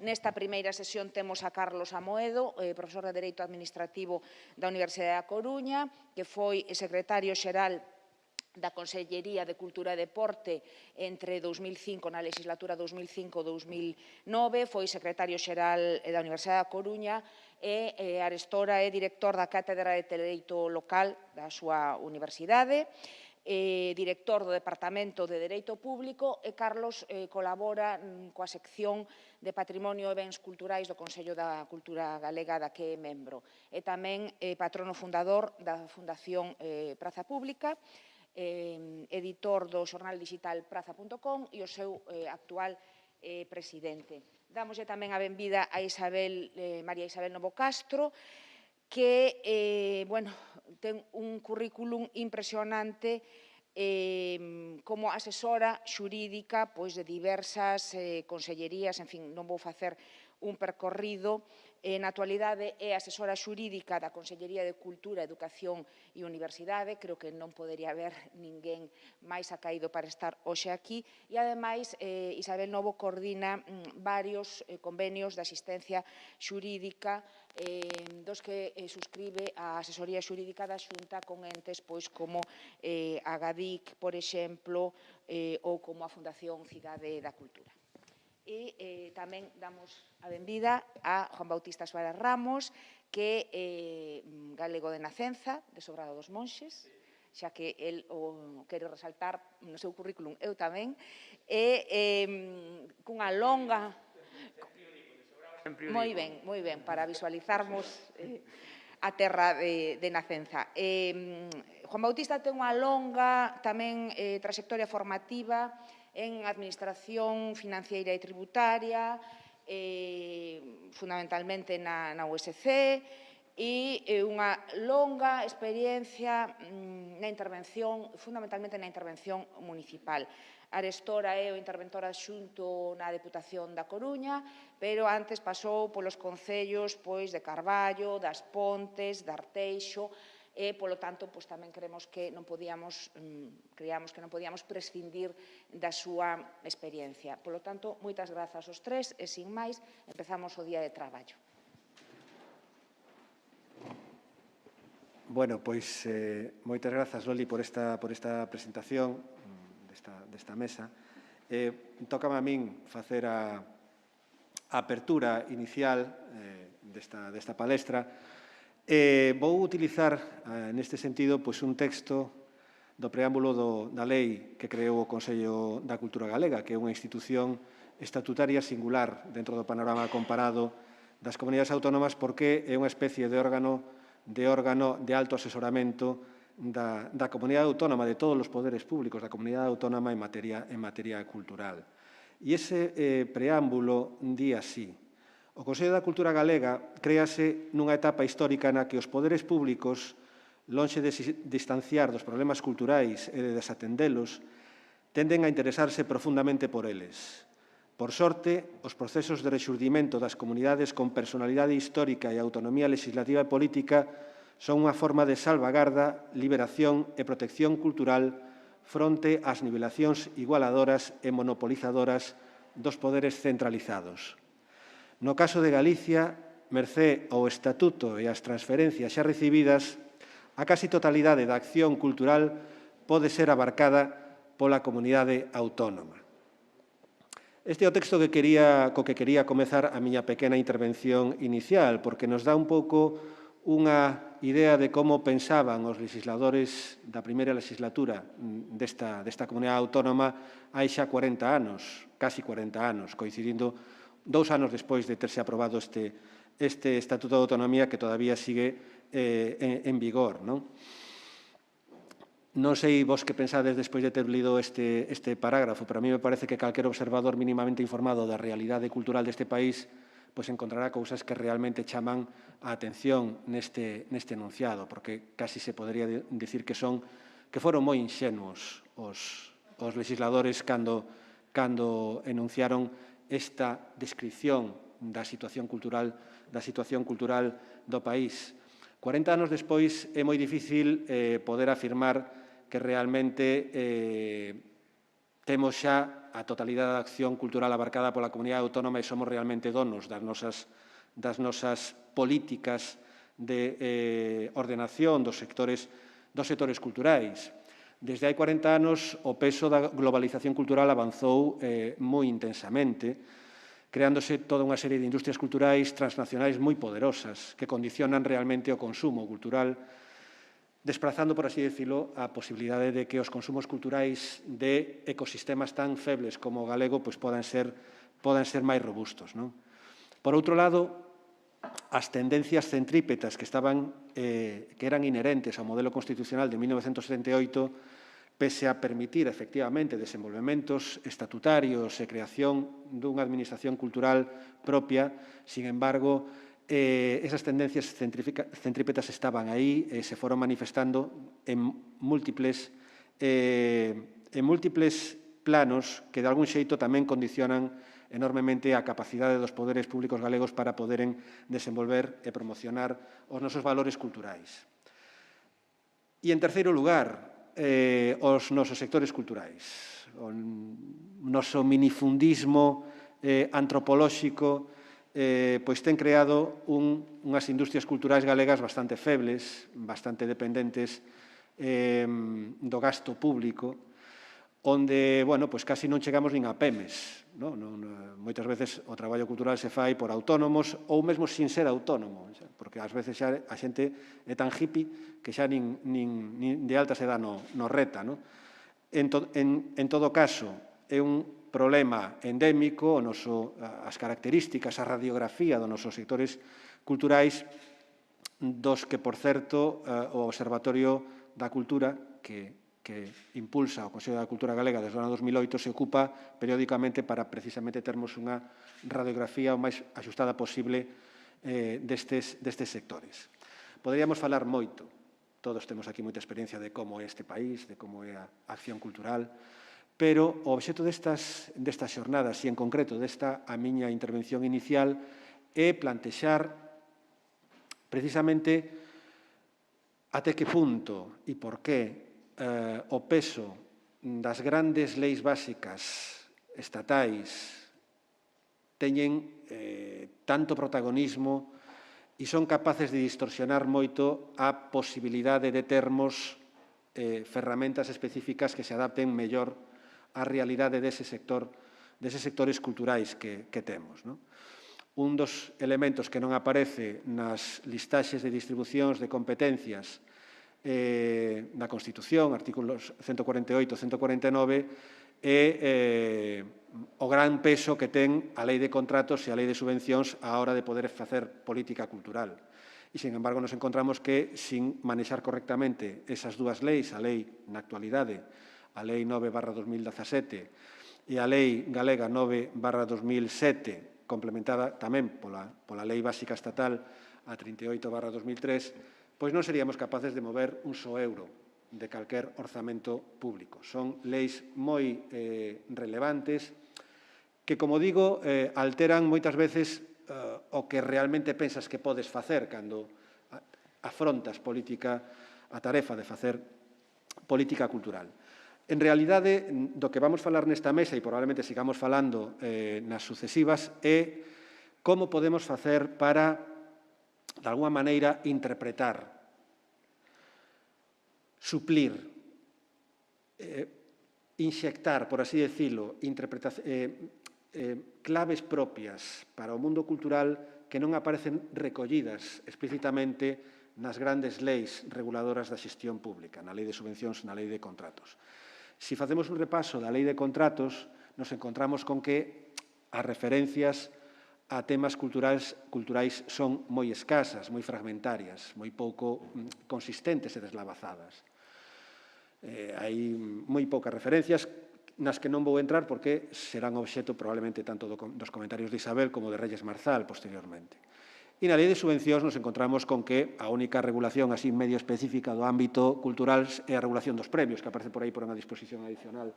Nesta primeira sesión temos a Carlos Amoedo, profesor de Dereito Administrativo da Universidade da Coruña, que foi secretario xeral da Consellería de Cultura e Deporte entre 2005, na legislatura 2005-2009, foi secretario xeral da Universidade da Coruña e arestora é director da Cátedra de Dereito Local da súa universidade, director do Departamento de Dereito Público e Carlos colabora coa sección de Patrimonio e Bens Culturais do Consello da Cultura Galega da que é membro. É tamén patrono fundador da Fundación Praza Pública, editor do xornal digital praza.com e o seu actual presidente. Damoslle tamén a benvida a María Isabel Novo Castro, que ten un currículum impresionante como asesora xurídica de diversas consellerías, en fin, non vou facer un percorrido. Na actualidade é asesora xurídica da Consellería de Cultura, Educación e Universidade. Creo que non podería haber ninguén máis acaído para estar hoxe aquí. E, ademais, Isabel Novo coordina varios convenios de asistencia xurídica dos que suscribe a asesoría xurídica da Xunta con entes como a GADIC, por exemplo, ou como a Fundación Cidade da Cultura. E tamén damos a benvida a Juan Bautista Suárez Ramos, que é galego de nacenza, de Sobrado dos Monxes, xa que el o quero resaltar no seu currículum, eu tamén, e cunha longa... Moi ben, para visualizarmos a terra de nacenza. Juan Bautista ten unha longa tamén trayectoria formativa en administración financiera e tributaria, fundamentalmente na USC, e unha longa experiencia na intervención, fundamentalmente na intervención municipal. Arestora é o interventor adxunto na Deputación da Coruña, pero antes pasou polos concellos de Carballo, das Pontes, de Arteixo, e, polo tanto, tamén creamos que non podíamos prescindir da súa experiencia. Polo tanto, moitas grazas aos tres e, sin máis, empezamos o día de traballo. Bueno, pois, moitas grazas, Loli, por esta presentación desta mesa. Tócame a min facer a apertura inicial desta palestra. Vou utilizar, neste sentido, un texto do preámbulo da lei que creou o Consello da Cultura Galega, que é unha institución estatutaria singular dentro do panorama comparado das comunidades autónomas, porque é unha especie de órgano de alto asesoramento da comunidade autónoma, de todos os poderes públicos da comunidade autónoma en materia cultural. E ese preámbulo di así: o Consello da Cultura Galega créase nunha etapa histórica na que os poderes públicos, lonxe de distanciar dos problemas culturais e de desatendelos, tenden a interesarse profundamente por eles. Por sorte, os procesos de rexurdimento das comunidades con personalidade histórica e autonomía legislativa e política son unha forma de salvagarda, liberación e protección cultural fronte ás nivelacións igualadoras e monopolizadoras dos poderes centralizados. No caso de Galicia, mercé ao Estatuto e as transferencias xa recibidas, a casi totalidade da acción cultural pode ser abarcada pola comunidade autónoma. Este é o texto co que quería comezar a miña pequena intervención inicial, porque nos dá un pouco unha idea de como pensaban os legisladores da primeira legislatura desta comunidade autónoma hai xa 40 anos, casi 40 anos, coincidindo 2 anos despois de terse aprobado este Estatuto de Autonomía que todavía sigue en vigor. Non sei vos que pensades despois de ter lido este parágrafo, pero a mí me parece que calquer observador mínimamente informado da realidade cultural deste país encontrará cousas que realmente chaman a atención neste enunciado, porque casi se podería dicir que foron moi inxenuos os legisladores cando enunciaron esta descripción da situación cultural do país. 40 anos despois é moi difícil poder afirmar que realmente temos xa a totalidade da acción cultural abarcada pola comunidade autónoma e somos realmente donos das nosas políticas de ordenación dos sectores culturais. Desde hai 40 anos, o peso da globalización cultural avanzou moi intensamente, creándose toda unha serie de industrias culturais transnacionais moi poderosas que condicionan realmente o consumo cultural, desplazando, por así decirlo, a posibilidade de que os consumos culturais de ecosistemas tan febles como o galego podan ser máis robustos. Por outro lado, as tendencias centrípetas que eran inherentes ao modelo constitucional de 1978, pese a permitir, efectivamente, desenvolvementos estatutarios e creación dunha administración cultural propia, sin embargo, esas tendencias centrípetas estaban aí e se foron manifestando en múltiples planos que, de algún xeito, tamén condicionan enormemente a capacidade dos poderes públicos galegos para poderen desenvolver e promocionar os nosos valores culturais. E, en terceiro lugar, os nosos sectores culturais. O noso minifundismo antropolóxico pois ten creado unhas industrias culturais galegas bastante febles, bastante dependentes do gasto público, onde, pois casi non chegamos nin a pemes. Moitas veces o traballo cultural se fai por autónomos ou mesmo sin ser autónomo, porque ás veces xa a xente é tan hippie que xa nin de alta se dá no reta. En todo caso, é un problema endémico as características, a radiografía dos nosos sectores culturais, dos que, por certo, o Observatorio da Cultura, que impulsa o Consello da Cultura Galega desde o ano 2008, se ocupa periódicamente para precisamente termos unha radiografía o máis axustada posible destes sectores. Poderíamos falar moito, todos temos aquí moita experiencia de como é este país, de como é a acción cultural, pero o obxecto destas xornadas, e en concreto desta a miña intervención inicial, é plantexar precisamente até que punto e por que o peso das grandes leis básicas estatais teñen tanto protagonismo e son capaces de distorsionar moito a posibilidade de termos ferramentas específicas que se adapten mellor á realidade deses sectores culturais que temos. Un dos elementos que non aparece nas listaxes de distribucións de competencias na Constitución, artículos 148 e 149, é o gran peso que ten a Lei de Contratos e a Lei de Subvencións á hora de poder facer política cultural. E, sin embargo, nos encontramos que, sin manexar correctamente esas dúas leis, a lei, na actualidade, a Lei 9/2017 e a Lei Galega 9/2007, complementada tamén pola Lei Básica Estatal a 38/2003, pois non seríamos capaces de mover un só euro de calquer orzamento público. Son leis moi relevantes que, como digo, alteran moitas veces o que realmente pensas que podes facer cando afrontas a tarefa de facer política cultural. En realidade, do que vamos falar nesta mesa, e probablemente sigamos falando nas sucesivas, é como podemos facer para, de alguma maneira, interpretar, suplir, inxectar, por así decirlo, claves propias para o mundo cultural que non aparecen recollidas explícitamente nas grandes leis reguladoras da xestión pública, na Lei de Subvencións, na Lei de Contratos. Se facemos un repaso da Lei de Contratos, nos encontramos con que as referencias a temas culturais son moi escasas, moi fragmentarias, moi pouco consistentes e deslavazadas. Hai moi poucas referencias nas que non vou entrar porque serán obxecto probablemente tanto dos comentarios de Isabel como de Reyes Marzal posteriormente. E na Lei de Subvencións nos encontramos con que a única regulación así medio específica do ámbito cultural é a regulación dos premios, que aparece por aí por unha disposición adicional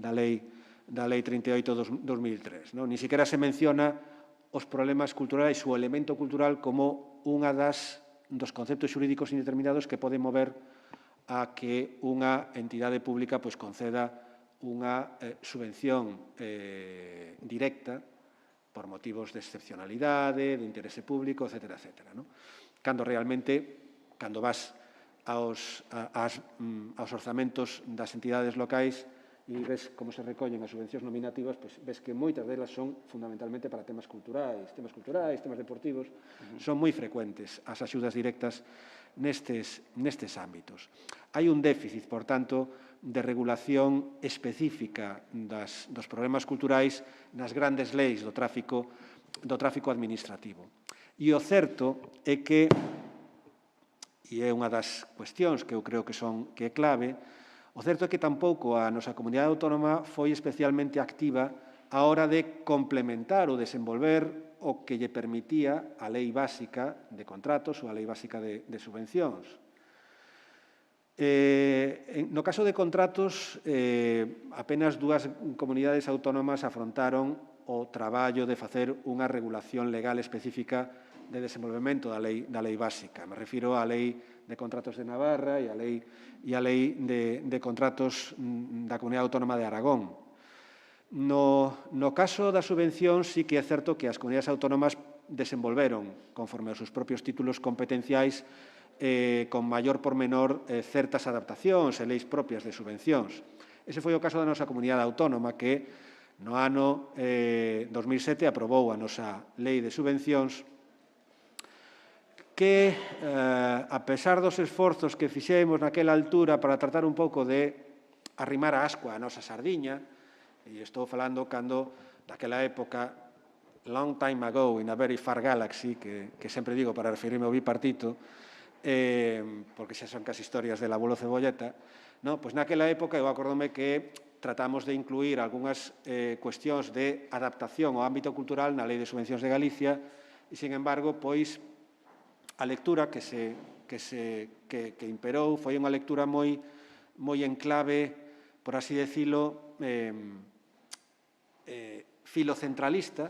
da Lei 38/2003. Ni siquiera se menciona os problemas culturais ou o elemento cultural como unha dos conceptos xurídicos indeterminados que pode mover a que unha entidade pública conceda unha subvención directa por motivos de excepcionalidade, de interese público, etc. Cando realmente, cando vas aos orzamentos das entidades locais e ves como se recollen as subvencións nominativas, ves que moitas delas son fundamentalmente para temas culturais, temas deportivos, son moi frecuentes as axudas directas nestes ámbitos. Hai un déficit, por tanto, de regulación específica dos problemas culturais nas grandes leis do tráfico administrativo. E o certo é que, e é unha das cuestións que eu creo que é clave, o certo é que tampouco a nosa comunidade autónoma foi especialmente activa á hora de complementar ou desenvolver o que lle permitía a Lei Básica de Contratos ou a Lei Básica de Subvencións. No caso de contratos, apenas 2 comunidades autónomas afrontaron o traballo de facer unha regulación legal específica de desenvolvemento da Lei Básica. Me refiro á Lei de Contratos de Navarra e á Lei de Contratos da Comunidade Autónoma de Aragón. No caso das subvencións, sí que é certo que as comunidades autónomas desenvolveron, conforme aos seus propios títulos competenciais, con maior pormenor certas adaptacións e leis propias de subvencións. Ese foi o caso da nosa comunidade autónoma que no ano 2007 aprobou a nosa lei de subvencións que, a pesar dos esforzos que fixemos naquela altura para tratar un pouco de arrimar a ascua a nosa sardiña, e estou falando cando, naquela época, long time ago, in a very far galaxy, que sempre digo para referirme ao bipartito, porque xa son casi historias del abuelo Cebolleta, pois naquela época eu acordome que tratamos de incluir algunhas cuestións de adaptación ao ámbito cultural na Lei de Subvencións de Galicia e, sin embargo, pois a lectura que imperou foi unha lectura moi en clave, por así decirlo, filocentralista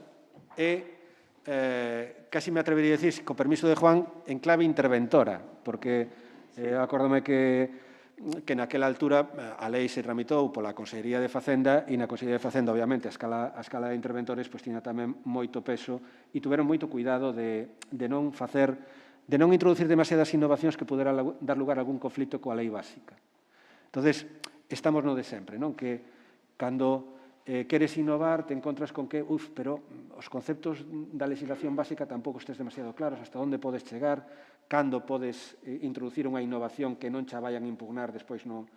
e, casi me atrevería a dicir, con permiso de Juan, en clave interventora, porque acórdome que naquela altura a lei se tramitou pola Consellería de Facenda e na Consellería de Facenda, obviamente, a escala de interventores tiña tamén moito peso e tuveron moito cuidado de non introducir demasiadas innovacións que puderan dar lugar a algún conflito coa lei básica. Entonces, estamos no de sempre, non? Que cando queres innovar, te encontras con que, pero os conceptos da legislación básica tampouco estes demasiado claros, hasta onde podes chegar, cando podes introducir unha innovación que non xa vayan a impugnar despois no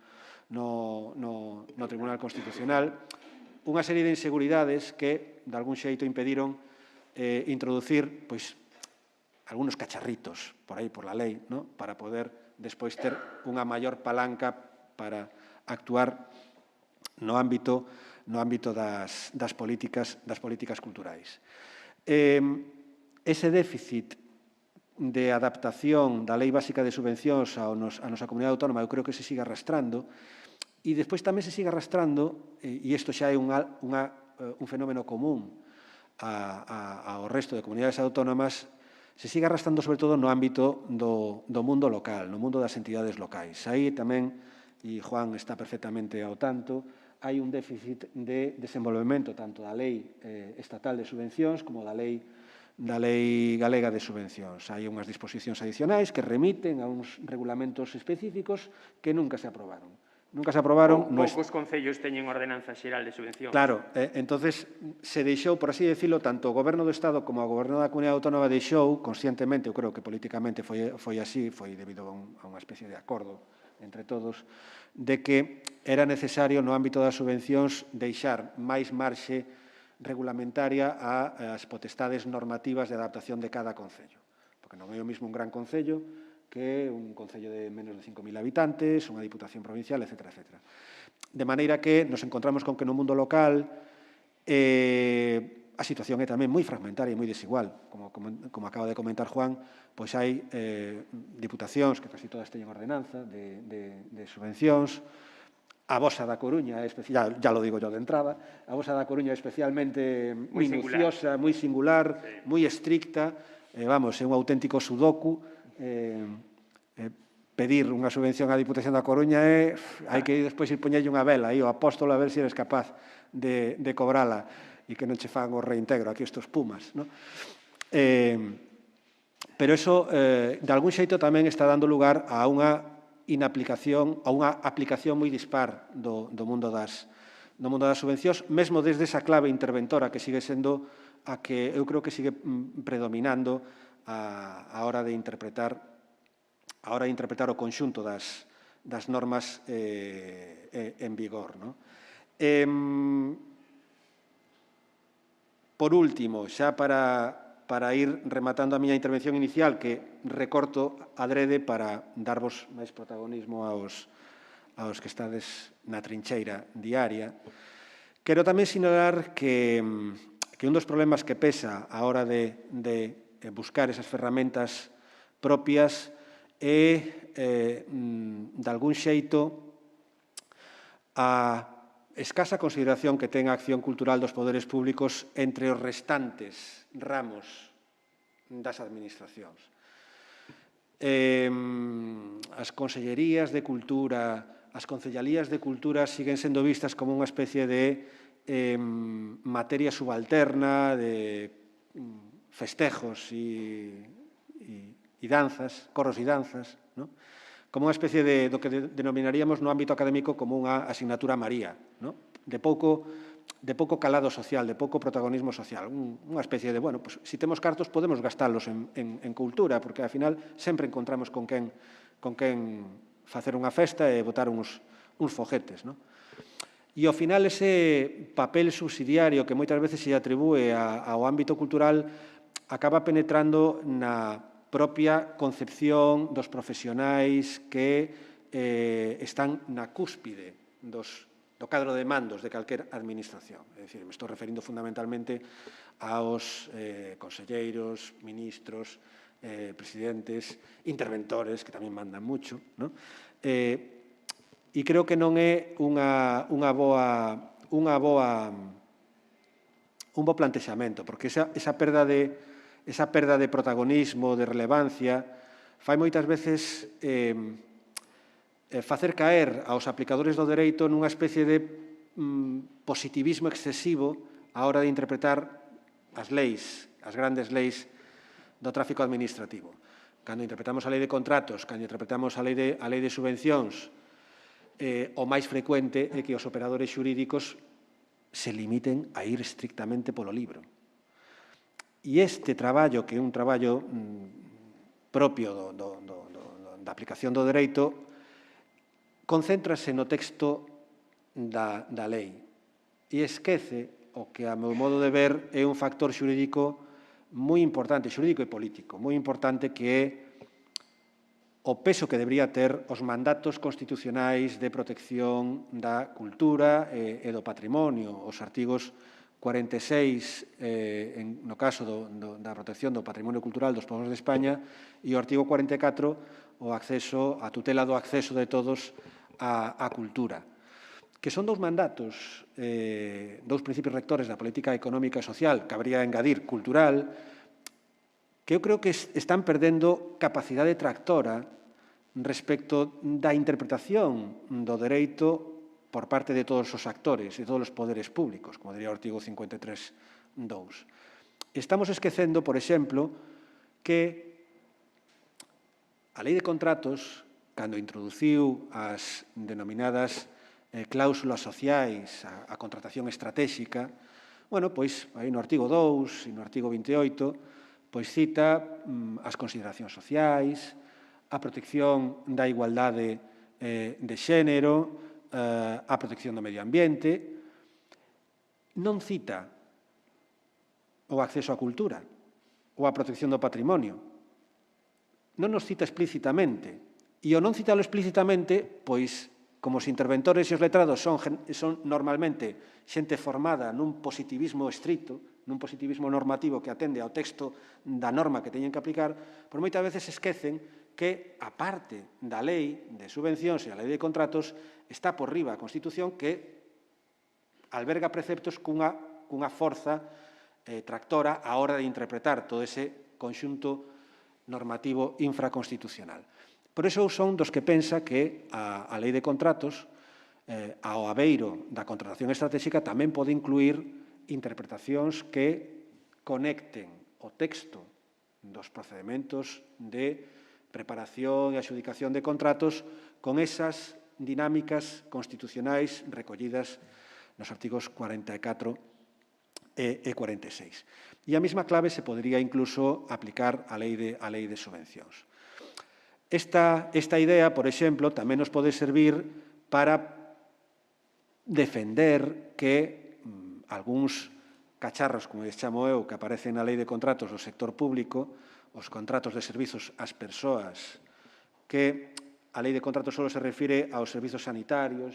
Tribunal Constitucional. Unha serie de inseguridades que, de algún xeito, impediron introducir, algunos cacharritos por aí, por la lei, para poder despois ter unha maior palanca para actuar no ámbito das políticas culturais. Ese déficit de adaptación da Lei Básica de Subvencións a nosa comunidade autónoma eu creo que se sigue arrastrando e despois tamén se sigue arrastrando, e isto xa é un fenómeno común ao resto de comunidades autónomas, se sigue arrastrando sobre todo no ámbito do mundo local, no mundo das entidades locais. Aí tamén, e Juan está perfectamente ao tanto, hai un déficit de desenvolvemento tanto da lei estatal de subvencións como da lei galega de subvencións. Hai unhas disposicións adicionais que remiten a uns regulamentos específicos que nunca se aprobaron. Poucos concellos teñen ordenanza xeral de subvencións. Claro, entonces se deixou, por así decirlo, tanto o Goberno do Estado como o Goberno da Comunidade Autónoma deixou, conscientemente, eu creo que políticamente foi así, foi debido a unha especie de acordo entre todos, de que era necesario no ámbito das subvencións deixar máis marxe regulamentaria ás potestades normativas de adaptación de cada concello. Porque non é o mesmo un gran concello que un concello de menos de 5.000 habitantes, unha diputación provincial, etc. De maneira que nos encontramos con que no mundo local a situación é tamén moi fragmentaria e moi desigual. Como acaba de comentar Juan, pois hai diputacións que casi todas teñen ordenanza de subvencións. A Vosa da Coruña, ya lo digo yo de entrada, a Vosa da Coruña é especialmente minuciosa, moi singular, moi estricta, é un auténtico sudoku, pedir unha subvención á Diputación da Coruña hai que despois ir poñerlle unha vela aí ao apóstolo a ver se eres capaz de cobrala e que non che fan o reintegro aquí estos pumas, non? Pero eso, de algún xeito, tamén está dando lugar a unha inaplicación, a unha aplicación moi dispar do mundo das subvencións, mesmo desde esa clave interventora que sigue sendo a que eu creo que sigue predominando a hora de interpretar o conxunto das normas en vigor. Por último, xa para ir rematando a miña intervención inicial, que recorto adrede para darvos máis protagonismo aos que estades na trincheira diaria, quero tamén sinalar que un dos problemas que pesa a hora de buscar esas ferramentas propias é, de algún xeito, a escasa consideración que ten a acción cultural dos poderes públicos entre os restantes ramos das administracións. As consellerías de cultura, as concellalías de cultura siguen sendo vistas como unha especie de materia subalterna, de festejos e danzas, coros e danzas, como unha especie do que denominaríamos no ámbito académico como unha asignatura María, de pouco calado social, de pouco protagonismo social, unha especie de, bueno, pues, se temos cartos podemos gastalos en cultura, porque, ao final, sempre encontramos con quen facer unha festa e botar uns foguetes, E, ao final, ese papel subsidiario que moitas veces se atribúe ao ámbito cultural acaba penetrando na propia concepción dos profesionais que están na cúspide do cadro de mandos de calquer administración. É dicir, me estou referindo fundamentalmente aos conselleiros, ministros, presidentes, interventores, que tamén mandan mucho, e creo que non é un bo plantexamento, porque esa perda de protagonismo, de relevancia, fai moitas veces facer caer aos aplicadores do dereito nunha especie de positivismo excesivo á hora de interpretar as leis, as grandes leis do tráfico administrativo. Cando interpretamos a lei de contratos, cando interpretamos a lei de subvencións, o máis frecuente é que os operadores xurídicos se limiten a ir estrictamente polo libro. E este traballo, que é un traballo propio da aplicación do dereito, concéntrase no texto da lei e esquece o que, a meu modo de ver, é un factor xurídico moi importante, xurídico e político, moi importante, que é o peso que debería ter os mandatos constitucionais de protección da cultura e do patrimonio, os artigos 46, no caso da protección do patrimonio cultural dos povos de España, e o artigo 44, a tutela do acceso de todos á cultura, que son dous mandatos, dous principios rectores da política económica e social, cabría engadir cultural, que eu creo que están perdendo capacidade tractora respecto da interpretación do dereito por parte de todos os actores e todos os poderes públicos, como diría o artigo 53.2. Estamos esquecendo, por exemplo, que a lei de contratos, cando introduciu as denominadas cláusulas sociais, a contratación estratégica, bueno, pois, aí no artigo 2 e no artigo 28, pois cita as consideracións sociais, a protección da igualdade de xénero, a protección do medio ambiente. Non cita o acceso á cultura ou a protección do patrimonio. Non nos cita explícitamente. E o non citalo explícitamente, pois, como os interventores e os letrados son normalmente xente formada nun positivismo estricto, nun positivismo normativo que atende ao texto da norma que teñen que aplicar, pois moitas veces esquecen que, a parte da lei de subvencións e a lei de contratos, está por riba a Constitución, que alberga preceptos cunha forza tractora á hora de interpretar todo ese conxunto normativo infraconstitucional. Por iso eu son dos que pensa que a lei de contratos, ao abeiro da contratación estratégica, tamén pode incluir interpretacións que conecten o texto dos procedementos de preparación e adxudicación de contratos con esas dinámicas constitucionais recollidas nos artigos 44 e 46. E a mesma clave se podría incluso aplicar á lei de subvencións. Esta idea, por exemplo, tamén nos pode servir para defender que algúns cacharros, como les chamo eu, que aparecen na lei de contratos do sector público, os contratos de servizos ás persoas, que a lei de contratos só se refire aos servizos sanitarios,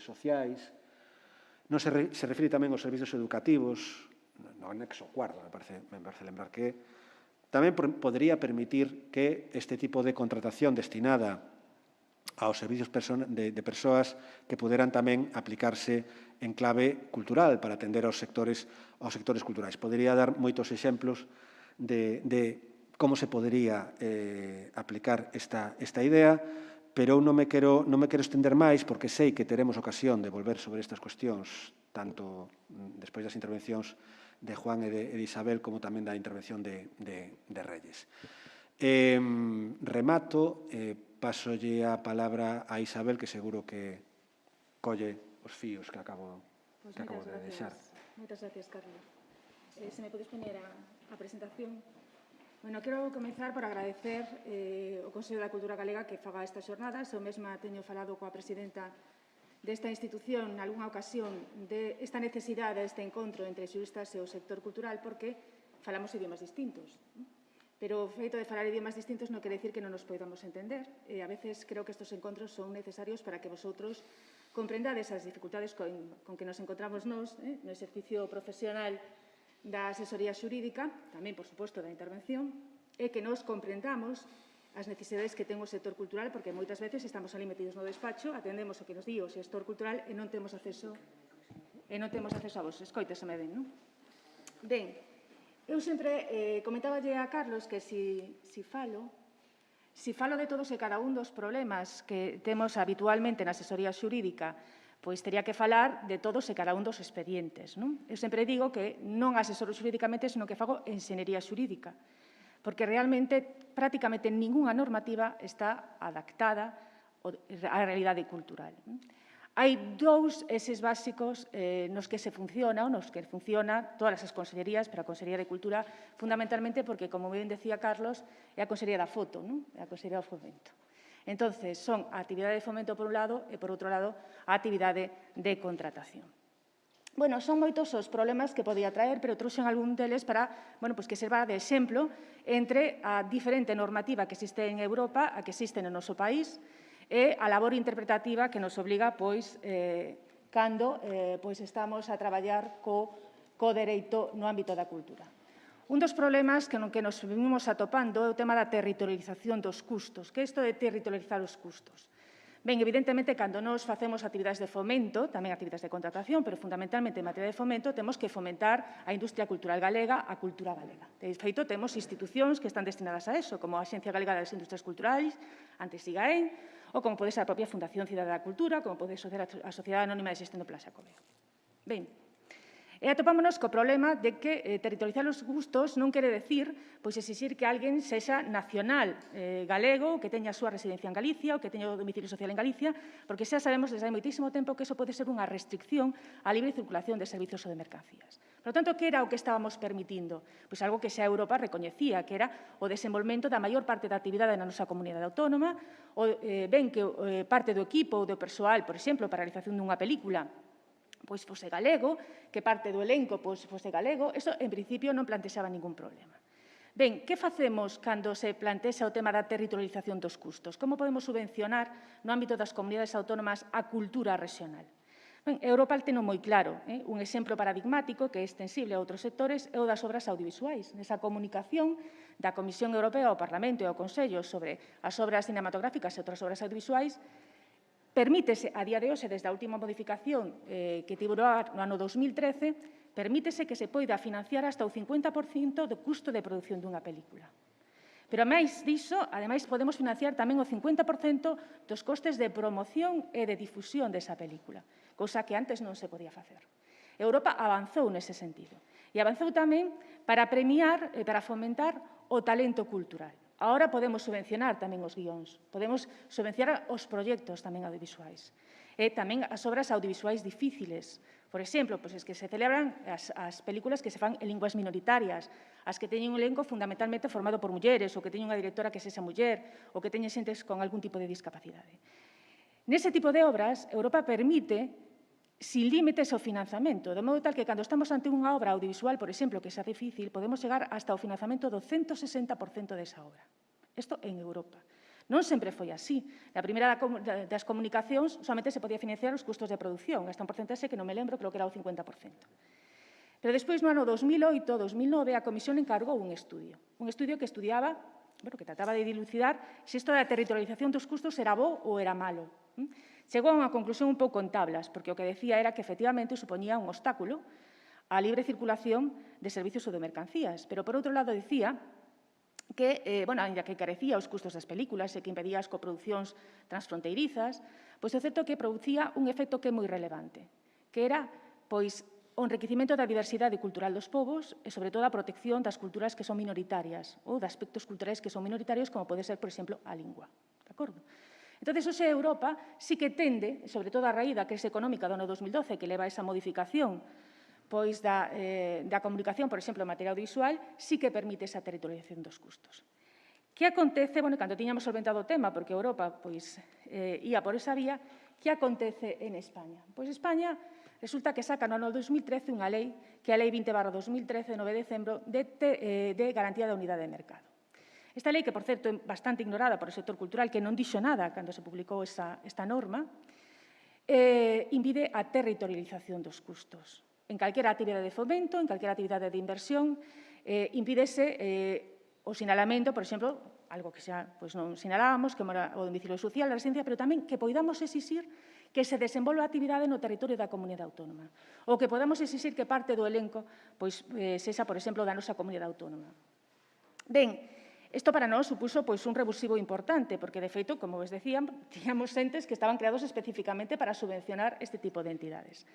sociais, non se refire tamén aos servizos educativos, no anexo cuarto, me parece lembrar que tamén podría permitir que este tipo de contratación destinada aos servizos de persoas que puderan tamén aplicarse en clave cultural para atender aos sectores culturais. Podería dar moitos exemplos de como se podería aplicar esta idea, pero eu non me quero estender máis porque sei que teremos ocasión de volver sobre estas cuestións, tanto despois das intervencións de Juan e de Isabel, como tamén da intervención de Reyes. Remato, pasolle a palabra a Isabel, que seguro que colle os fíos que acabo de deixar. Moitas gracias, Carlos. Se me podes poñer a presentación. Bueno, quero comenzar por agradecer ao Consello da Cultura Galega que faga estas xornadas. Eu mesma teño falado coa presidenta desta institución nalgúna ocasión de esta necesidade deste encontro entre xuristas e o sector cultural porque falamos idiomas distintos. Pero o feito de falar idiomas distintos non quere dicir que non nos podamos entender. E a veces creo que estes encontros son necesarios para que vosotros comprendades as dificultades con que nos encontramos nós no exercicio profesional da asesoría xurídica, tamén, por suposto, da intervención, e que nos comprendamos as necesidades que ten o sector cultural, porque moitas veces estamos ali metidos no despacho, atendemos o que nos di o sector cultural e non temos acceso a vos. Escoiteseme ben, non? Ben, eu sempre comentáballe a Carlos que si falo de todos e cada un dos problemas que temos habitualmente na asesoría xurídica, pois tería que falar de todos e cada un dos expedientes. Eu sempre digo que non asesoro xurídicamente, senón que fago enxeñería xurídica, porque realmente prácticamente ningunha normativa está adaptada á realidade cultural. Hai dous eses básicos nos que se funciona, ou nos que funciona todas as consellerías, pero a Consellería de Cultura fundamentalmente porque, como ben decía Carlos, é a Consellería da Foto, é a Consellería do Fomento. Entonces, son a actividade de fomento por un lado e, por outro lado, a actividade de contratación. Bueno, son moitos os problemas que podía traer, pero trouxen algún deles para que serva de exemplo entre a diferente normativa que existe en Europa, a que existe no noso país, e a labor interpretativa que nos obliga cando estamos a traballar co dereito no ámbito da cultura. Un dos problemas que nos vimos atopando é o tema da territorialización dos custos. Que é isto de territorializar os custos? Ben, evidentemente, cando nos facemos actividades de fomento, tamén actividades de contratación, pero fundamentalmente en materia de fomento, temos que fomentar a industria cultural galega, a cultura galega. De feito, temos institucións que están destinadas a eso, como a Axencia Galega das Industrias Culturais, antes IGAEN, ou como pode ser a propia Fundación Cidade da Cultura, como pode ser a Sociedade Anónima de Xestión do Plan Xacobeo. Ben, e atopámonos co problema de que territorializar os custos non quere decir exixir que alguén sexa nacional galego, que teña a súa residencia en Galicia ou que teña o domicilio social en Galicia, porque xa sabemos desde hai moitísimo tempo que iso pode ser unha restricción á libre circulación de servizos ou de mercancías. Por lo tanto, que era o que estábamos permitindo? Pois algo que xa Europa recoñecía, que era o desenvolvemento da maior parte da actividade na nosa comunidade autónoma, ou ben que parte do equipo ou do persoal, por exemplo, para a realización dunha película, fose galego, que parte do elenco fose galego, iso en principio non plantexaba ningún problema. Ben, que facemos cando se plantexa o tema da territorialización dos custos? Como podemos subvencionar no ámbito das comunidades autónomas a cultura regional? Ben, Europa teno moi claro, un exemplo paradigmático que é extensible a outros sectores é o das obras audiovisuais. Nesa comunicación da Comisión Europea ao Parlamento e ao Consello sobre as obras cinematográficas e outras obras audiovisuais, permítese, a día de hoxe, desde a última modificación que tivo lugar no ano 2013, permítese que se poida financiar hasta o 50% do custo de produción dunha película. Pero, a máis diso, ademais, podemos financiar tamén o 50% dos costes de promoción e de difusión desa película, cousa que antes non se podía facer. Europa avanzou nese sentido. E avanzou tamén para premiar e para fomentar o talento cultural. Agora podemos subvencionar tamén os guións, podemos subvencionar os proxectos tamén audiovisuais. E tamén as obras audiovisuais difíciles. Por exemplo, pois es que se celebran as películas que se fan en linguas minoritarias, as que teñen un elenco fundamentalmente formado por mulleres, ou que teñen unha directora que sexa muller, ou que teñen xentes con algún tipo de discapacidade. Nese tipo de obras, Europa permite sin límites o financiamento, de modo tal que cando estamos ante unha obra audiovisual, por exemplo, que xa difícil, podemos chegar hasta o financiamento do 160% desa obra. Isto en Europa. Non sempre foi así. Na primeira das comunicacións somente se podía financiar os custos de produción, hasta un porcentaxe que non me lembro, creo que era o 50%. Pero despois, no ano 2008-2009, a Comisión encargou un estudio que estudiaba, que trataba de dilucidar se isto da territorialización dos custos era bo ou era malo. Chegou a unha conclusión un pouco en tablas, porque o que decía era que, efectivamente, supoñía un obstáculo á libre circulación de servizos ou de mercancías. Pero, por outro lado, decía que, ainda que carecía os custos das películas e que impedía as coproducións transfronteirizas, pois é certo que producía un efecto que é moi relevante, que era, pois, o enriquecimento da diversidade cultural dos povos e, sobre todo, a protección das culturas que son minoritarias ou de aspectos culturais que son minoritarios, como pode ser, por exemplo, a lingua. De acordo? Entón, hoxe Europa sí que tende, sobre todo a raíz da crise económica do ano 2012, que leva a esa modificación pois da comunicación, por exemplo, en materia audiovisual, sí que permite esa territorialización dos custos. Que acontece, cando tiñamos solventado o tema, porque Europa ia por esa vía, que acontece en España? Pois España resulta que saca no ano 2013 unha lei, que é a Lei 20/2013, de 9 de decembro, de garantía da unidade de mercado. Esta lei, que, por certo, é bastante ignorada por o sector cultural, que non dixo nada cando se publicou esta norma, impide a territorialización dos custos. En calquera actividade de fomento, en calquera actividade de inversión, impídese o sinalamento, por exemplo, algo que xa non sinalábamos, que era o domicilio social, a residencia, pero tamén que poidamos exixir que se desenvolva a actividade no territorio da comunidade autónoma, ou que podamos exixir que parte do elenco sexa, por exemplo, da nosa comunidade autónoma. Ben, isto para nós supuso un revulsivo importante, porque, de feito, como vos decían, tiñamos entes que estaban creados especificamente para subvencionar este tipo de entidades.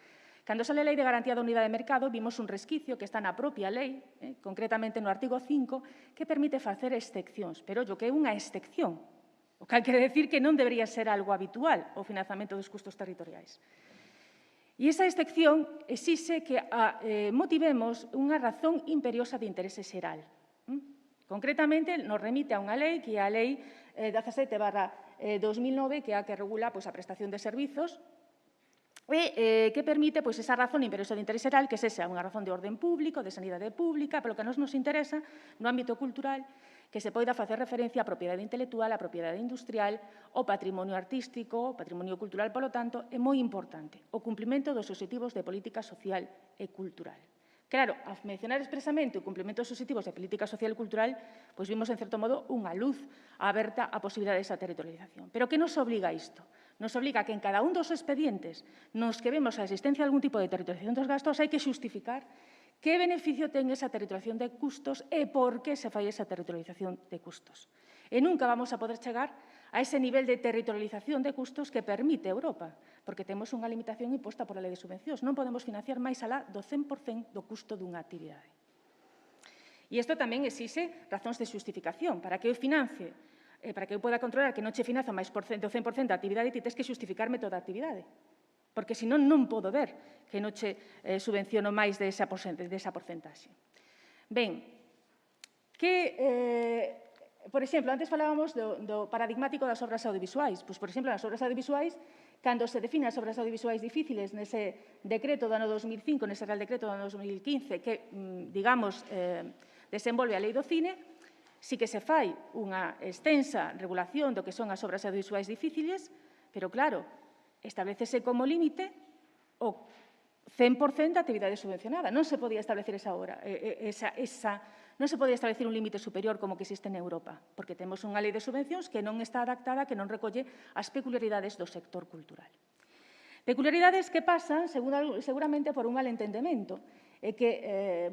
Cando sale a Lei de Garantía da Unidade de Mercado, vimos un resquicio que está na propia lei, concretamente no artigo 5, que permite facer excepcións. Pero, o que é unha excepción? O que quere decir que non debería ser algo habitual o financiamento dos custos territoriais. E esa excepción exixe que motivemos unha razón imperiosa de interese xeral. Concretamente, nos remite a unha lei, que é a Lei 17/2009, que é a que regula a prestación de servizos, e que permite esa razón imperiosa de interese xeral, que sexa unha razón de orden público, de sanidade pública, pero que a nos interesa, no ámbito cultural, que se poida facer referencia á propiedade intelectual, á propiedade industrial, ao patrimonio artístico, ao patrimonio cultural, polo tanto, é moi importante o cumprimento dos obxectivos de política social e cultural. Claro, ao mencionar expresamente o cumprimento dos obxectivos de política social e cultural, vimos, en certo modo, unha luz aberta á posibilidade desa territorialización. Pero que nos obriga a isto? Nos obriga a que en cada un dos expedientes nos que vemos a existencia de algún tipo de territorialización dos gastos hai que xustificar que beneficio ten esa territorialización de custos e por que se fai esa territorialización de custos. E nunca vamos a poder chegar a ese nivel de territorialización de custos que permite Europa, porque temos unha limitación imposta por a Lei de Subvencións. Non podemos financiar máis alá do 100% do custo dunha actividade. E isto tamén exixe razóns de xustificación. Para que eu financie, para que eu poda controlar que non che finanzo máis do 100% da actividade, ti tes que xustificarme toda a actividade. Porque, senón, non podo ver que non che subvenciono máis desa porcentaxe. Ben, por exemplo, antes falábamos do paradigmático das obras audiovisuais. Pois, por exemplo, nas obras audiovisuais, cando se define as obras audiovisuais difíciles nese decreto do ano 2005, nese Real Decreto do ano 2015, que, digamos, desenvolve a Lei do Cine, sí que se fai unha extensa regulación do que son as obras audiovisuais difíciles, pero, claro, establecese como límite o 100% da actividade subvencionada. Non se podía establecer non se podía establecer un límite superior como que existe en Europa, porque temos unha lei de subvencións que non está adaptada, que non recolle as peculiaridades do sector cultural. Peculiaridades que pasan seguramente por un malentendemento é que,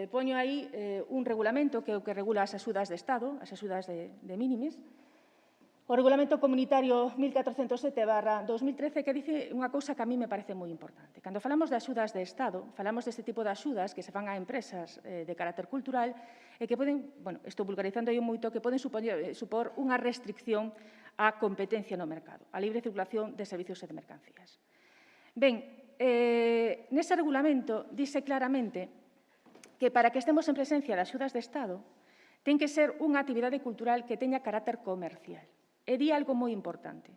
poño aí un regulamento que é o que regula as axudas de Estado, as axudas de minimis, o Regulamento Comunitario 1407/2013, que dice unha cousa que a mí me parece moi importante. Cando falamos de axudas de Estado, falamos deste tipo de axudas que se fan a empresas de carácter cultural e que poden, estou vulgarizando aí moito, que poden supor unha restricción á competencia no mercado, á libre circulación de servicios e de mercancías. Ben, nese regulamento dice claramente que para que estemos en presencia de axudas de Estado ten que ser unha actividade cultural que teña carácter comercial. E di algo moi importante.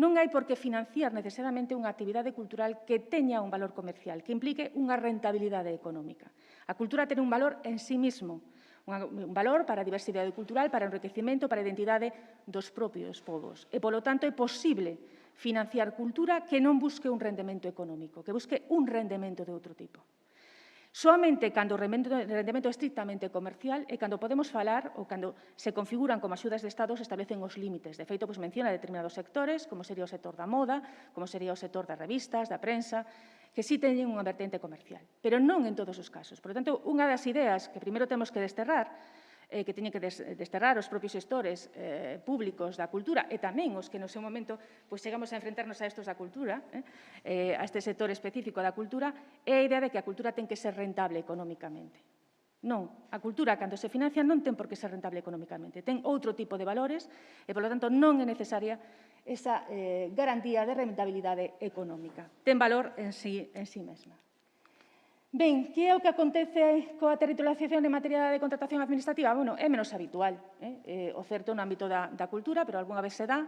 Non hai por que financiar necesariamente unha actividade cultural que teña un valor comercial, que implique unha rentabilidade económica. A cultura ten un valor en sí mismo, un valor para a diversidade cultural, para o enriquecemento, para a identidade dos propios povos. E, polo tanto, é posible financiar cultura que non busque un rendemento económico, que busque un rendemento de outro tipo. Soamente cando o rendemento é estrictamente comercial é cando podemos falar ou cando se configuran como axudas de Estado se establecen os límites. De feito, menciona determinados sectores, como sería o sector da moda, como sería o sector das revistas, da prensa, que sí teñen unha vertente comercial, pero non en todos os casos. Por lo tanto, unha das ideas que primeiro temos que desterrar, que teñen que desterrar os propios xestores públicos da cultura e tamén os que no seu momento chegamos a enfrentarnos a estos da cultura, a este sector específico da cultura, é a idea de que a cultura ten que ser rentable económicamente. Non, a cultura, cando se financia, non ten por que ser rentable económicamente. Ten outro tipo de valores e, polo tanto, non é necesaria esa garantía de rentabilidade económica. Ten valor en sí mesma. Ben, que é o que acontece coa territorialización en materia de contratación administrativa? É menos habitual. O certo no ámbito da cultura, pero algunha vez se dá,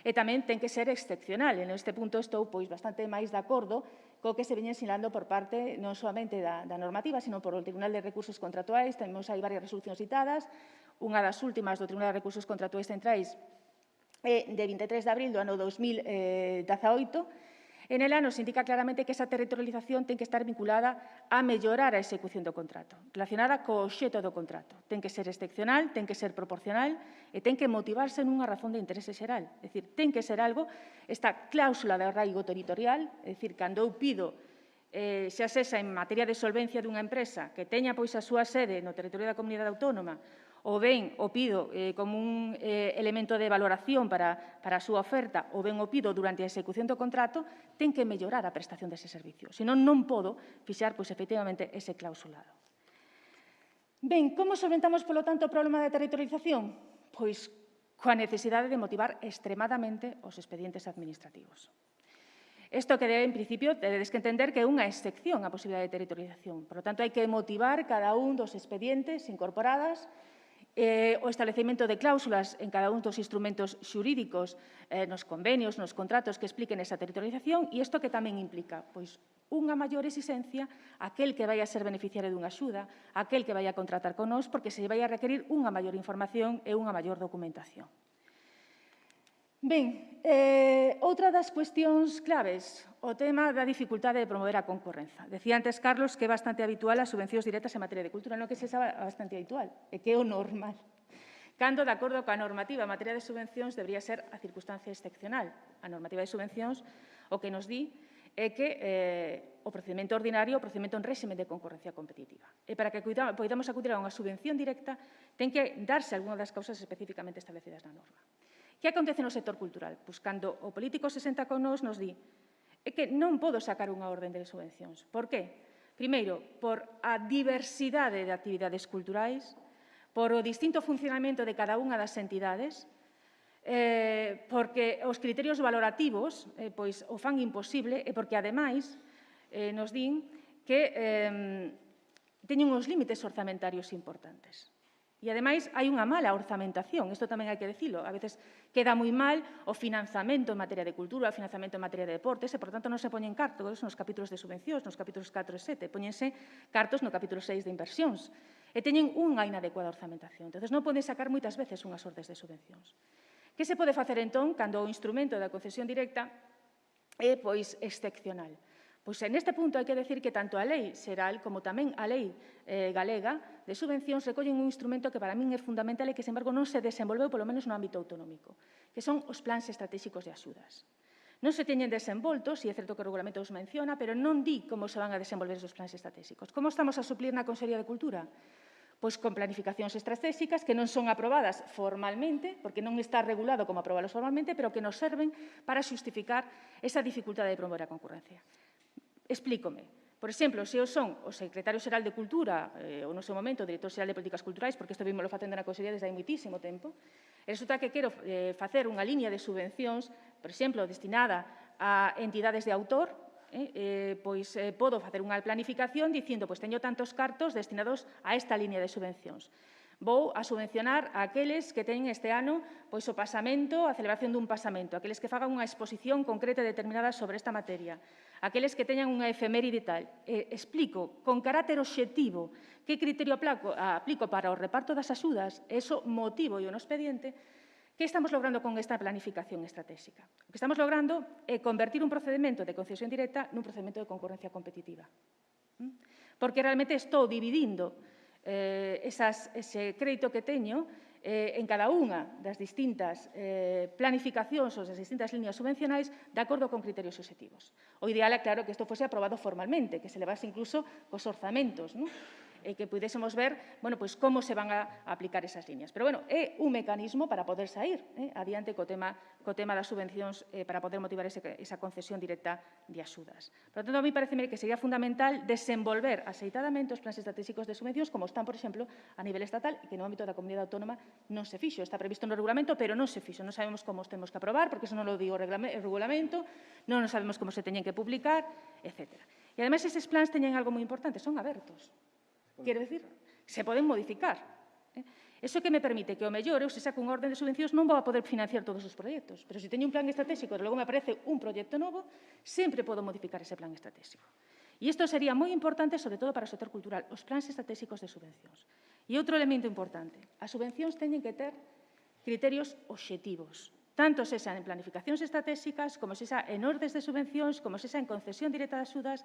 e tamén ten que ser excepcional. En este punto estou bastante máis de acordo co que se veña ensinando por parte non solamente da normativa, sino por o Tribunal de Recursos Contratuais. Temos aí varias resolucións citadas. Unha das últimas do Tribunal de Recursos Contratuais Centrais é de 23 de abril do ano 2018, en ela nos indica claramente que esa territorialización ten que estar vinculada a mellorar a execución do contrato, relacionada co obxecto do contrato. Ten que ser excepcional, ten que ser proporcional e ten que motivarse nunha razón de interese xeral. É dicir, ten que ser algo, esta cláusula de arraigo territorial, é dicir, cando eu pido xa sexa en materia de solvencia dunha empresa que teña a súa sede no territorio da comunidade autónoma ou ben o pido como un elemento de valoración para a súa oferta, ou ben o pido durante a execución do contrato, ten que mellorar a prestación dese servicio. Senón, non podo fixar, efectivamente, ese clausulado. Ben, como solventamos, polo tanto, o problema da territorialización? Pois coa necesidade de motivar extremadamente os expedientes administrativos. Isto que, en principio, tedes que entender que é unha excepción a posibilidade de territorialización. Por lo tanto, hai que motivar cada un dos expedientes incorporadas o establecemento de cláusulas en cada un dos instrumentos xurídicos, nos convenios, nos contratos que expliquen esa territorialización, e isto que tamén implica unha maior exigencia aquel que vai a ser beneficiario dunha axuda, aquel que vai a contratar con nós, porque se vai a requerir unha maior información e unha maior documentación. Ben, outra das cuestións claves, o tema da dificultade de promover a concorrenza. Decía antes Carlos que é bastante habitual as subvencións directas en materia de cultura, non que se xa bastante habitual, é que é o normal. Cando, de acordo coa normativa en materia de subvencións, debería ser a circunstancia excepcional. A normativa de subvencións o que nos di é que o procedimento ordinario, o procedimento en réxime de concorrencia competitiva. E para que poidamos acudir a unha subvención directa, ten que darse algunha das causas especificamente establecidas na norma. Que acontece no sector cultural? Pois cando o político se senta con nós, nos di é que non podo sacar unha orden de subvencións. Por que? Primeiro, por a diversidade de actividades culturais, por o distinto funcionamento de cada unha das entidades, porque os criterios valorativos o fan imposible e porque, ademais, nos din que teñen uns límites orzamentarios importantes. E, ademais, hai unha mala orzamentación, isto tamén hai que dicilo. A veces queda moi mal o financiamento en materia de cultura, o financiamento en materia de deportes, e, por tanto, non se poñen cartos nos capítulos de subvencións, nos capítulos 4 e 7, poñense cartos no capítulo 6 de inversións, e teñen unha inadecuada orzamentación. Entón, non poden sacar moitas veces unhas ordes de subvencións. Que se pode facer, entón, cando o instrumento da concesión directa é, excepcional? Pois, neste punto, hai que decir que tanto a lei xeral como tamén a lei galega de subvencións recollen un instrumento que para min é fundamental e que, sen embargo, non se desenvolveu, polo menos no ámbito autonómico, que son os plans estratégicos de axudas. Non se teñen desenvoltos, e é certo que o regulamento os menciona, pero non di como se van a desenvolver esos plans estratégicos. Como estamos a suplir na Consellería de Cultura? Pois con planificacións estratégicas que non son aprobadas formalmente, porque non está regulado como aprobalos formalmente, pero que nos serven para xustificar esa dificultade de promover a concurrencia. Explícome. Por exemplo, se eu son o secretario xeral de Cultura ou no seu momento o director xeral de Políticas Culturais, porque isto vimos facendo na Consellería desde hai moitísimo tempo, e resulta que quero facer unha liña de subvencións, por exemplo, destinada a entidades de autor, pois podo facer unha planificación dicindo, pois teño tantos cartos destinados a esta liña de subvencións. Vou a subvencionar a aqueles que teñen este ano pois o pasamento, a celebración dun pasamento, aqueles que fagan unha exposición concreta e determinada sobre esta materia, aqueles que teñan unha efeméride tal. Explico con carácter obxectivo que criterio aplico para o reparto das axudas, eso motivo e un expediente. Que estamos logrando con esta planificación estratégica? O que estamos logrando é convertir un procedimento de concesión directa nun procedimento de concurrencia competitiva. Porque realmente estou dividindo ese crédito que teño en cada unha das distintas planificacións ou das distintas líneas subvencionais de acordo con criterios obxectivos. O ideal é, claro, que isto fose aprobado formalmente, que se levase incluso cos orzamentos, e que pudésemos ver como se van a aplicar esas líneas. Pero, é un mecanismo para poder sair adiante co tema das subvencións para poder motivar esa concesión directa de axudas. Por tanto, a mí pareceme que sería fundamental desenvolver axeitadamente os plans estratégicos de subvencións como están, por exemplo, a nivel estatal e que no ámbito da comunidade autónoma non se fixo. Está previsto no regulamento, pero non se fixo. Non sabemos como os temos que aprobar, porque eso non lo digo o regulamento, non sabemos como se teñen que publicar, etc. E, ademais, eses plans teñen algo moi importante, son abertos. Quero dicir, se poden modificar. Eso que me permite que, ao mellor, eu se saco unha orden de subvencións non vou a poder financiar todos os proxectos, pero se teño un plan estratégico e logo me aparece un proxecto novo, sempre podo modificar ese plan estratégico. E isto sería moi importante, sobre todo para o sector cultural, os plans estratégicos de subvencións. E outro elemento importante, as subvencións teñen que ter criterios obxectivos, tanto se xa en planificacións estratégicas, como se xa en ordes de subvencións, como se xa en concesión directa de axudas.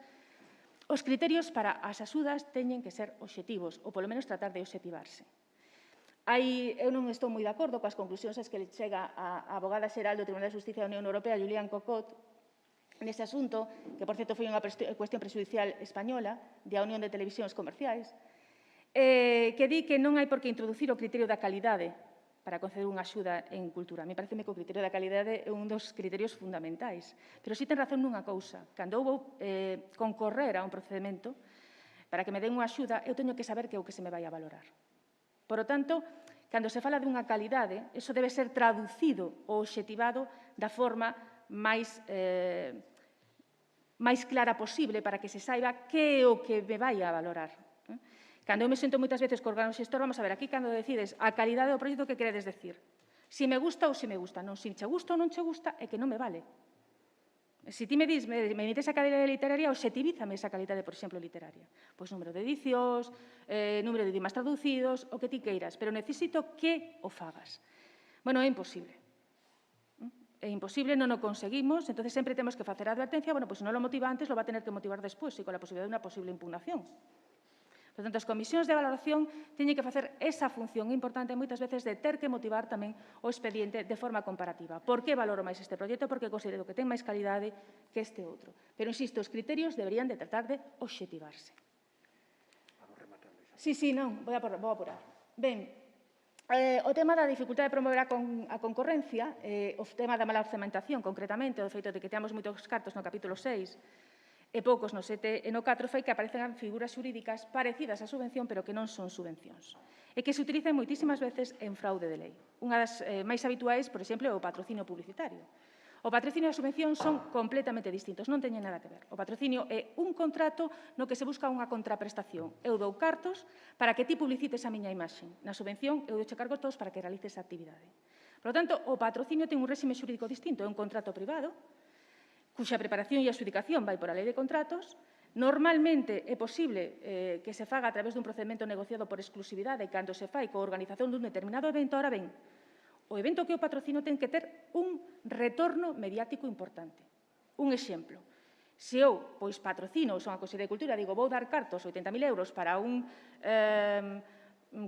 Os criterios para as axudas teñen que ser obxectivos, ou polo menos tratar de obxectivarse. Eu non estou moi de acordo coas conclusións que chega a abogada xeral do Tribunal de Xustiza da Unión Europea, Julián Cocot, nese asunto, que, por certo, foi unha cuestión prexudicial española da Unión de Televisións Comerciais, que di que non hai por que introducir o criterio da calidade para conceder unha axuda en cultura. A mí pareceme que o criterio da calidade é un dos criterios fundamentais. Pero si ten razón nunha cousa. Cando eu vou concorrer a un procedimento, para que me den unha axuda, eu teño que saber que é o que se me vai a valorar. Por lo tanto, cando se fala dunha calidade, eso debe ser traducido ou obxectivado da forma máis clara posible para que se saiba que é o que me vai a valorar. Cando eu me sento moitas veces co órgano xestor, vamos a ver, aquí cando decides a calidade do proxecto, que queredes decir? Si me gusta ou si me gusta. Non, si che gusta ou non che gusta, é que non me vale. Se ti me dis, me dices a calidade literaria, obxectivízame esa calidade, por exemplo, literaria. Pois número de edicións, número de idiomas traducidos, o que ti queiras, pero necesito que o fagas. Bueno, é imposible. É imposible, non o conseguimos, entón sempre temos que facer a advertencia, pois se non lo motiva antes, lo va a tener que motivar despois, e con a posibilidade de unha posible impugnación. Por tanto, as comisións de valoración teñen que facer esa función importante moitas veces de ter que motivar tamén o expediente de forma comparativa. Por que valoro máis este proxecto? Porque considero que ten máis calidade que este outro. Pero, insisto, os criterios deberían de tratar de obxectivarse. Sí, non, vou apurar. Ben, o tema da dificultade de promover a concorrencia, o tema da mala orzamentación, concretamente, o feito de que teamos moitos cartos no capítulo 6, e poucos no 7 e no 4, fai que aparecen figuras xurídicas parecidas á subvención, pero que non son subvencións, e que se utilizan moitísimas veces en fraude de lei. Unha das máis habituais, por exemplo, é o patrocinio publicitario. O patrocinio e a subvención son completamente distintos, non teñen nada que ver. O patrocinio é un contrato no que se busca unha contraprestación. Eu dou cartos para que ti publicites a miña imaxe. Na subvención, eu dou cargos todos para que realices a actividade. Por lo tanto, o patrocinio ten un réxime xurídico distinto, é un contrato privado, cuxa preparación e adxudicación vai por a lei de contratos. Normalmente é posible que se faga a través dun procedimento negociado por exclusividade cando se fai coa organización dun determinado evento. Ahora ben, o evento que o patrocino ten que ter un retorno mediático importante. Un exemplo, se eu patrocino, son a Consellería de Cultura, digo, vou dar cartos, 80.000 euros para un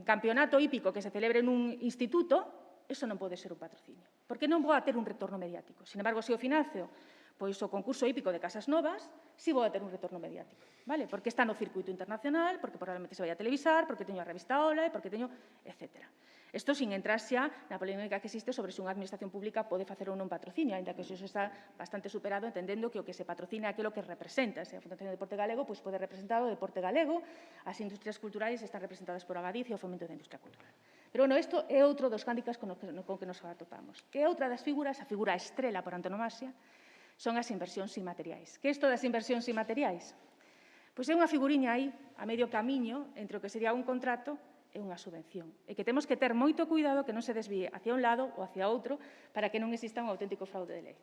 campeonato hípico que se celebre nun instituto, eso non pode ser un patrocinio, porque non vou a ter un retorno mediático. Sin embargo, se eu financio pois o concurso hípico de Casas Novas, si vou a ter un retorno mediático, vale? Porque está no circuito internacional, porque probablemente se vai a televisar, porque teño a revista Ola, porque teño, etc. Isto sin entrar xa na polémica que existe sobre se unha administración pública pode facer ou non patrocinio, ainda que iso está bastante superado, entendendo que o que se patrocina é aquilo que representa. Se a Fundación de Deporte Galego, pois pode representar o deporte galego, as industrias culturais están representadas por a Gadiz e o fomento da industria cultural. Pero, bueno, isto é outro dos hándicaps con que nos atopamos. E outra das figuras, a figura estrela por antonomasia, son as inversións inmateriais. Que é isto das inversións inmateriais? Pois é unha figuriña aí, a medio camiño, entre o que sería un contrato e unha subvención. E que temos que ter moito cuidado que non se desvíe hacia un lado ou hacia outro para que non exista un auténtico fraude de lei.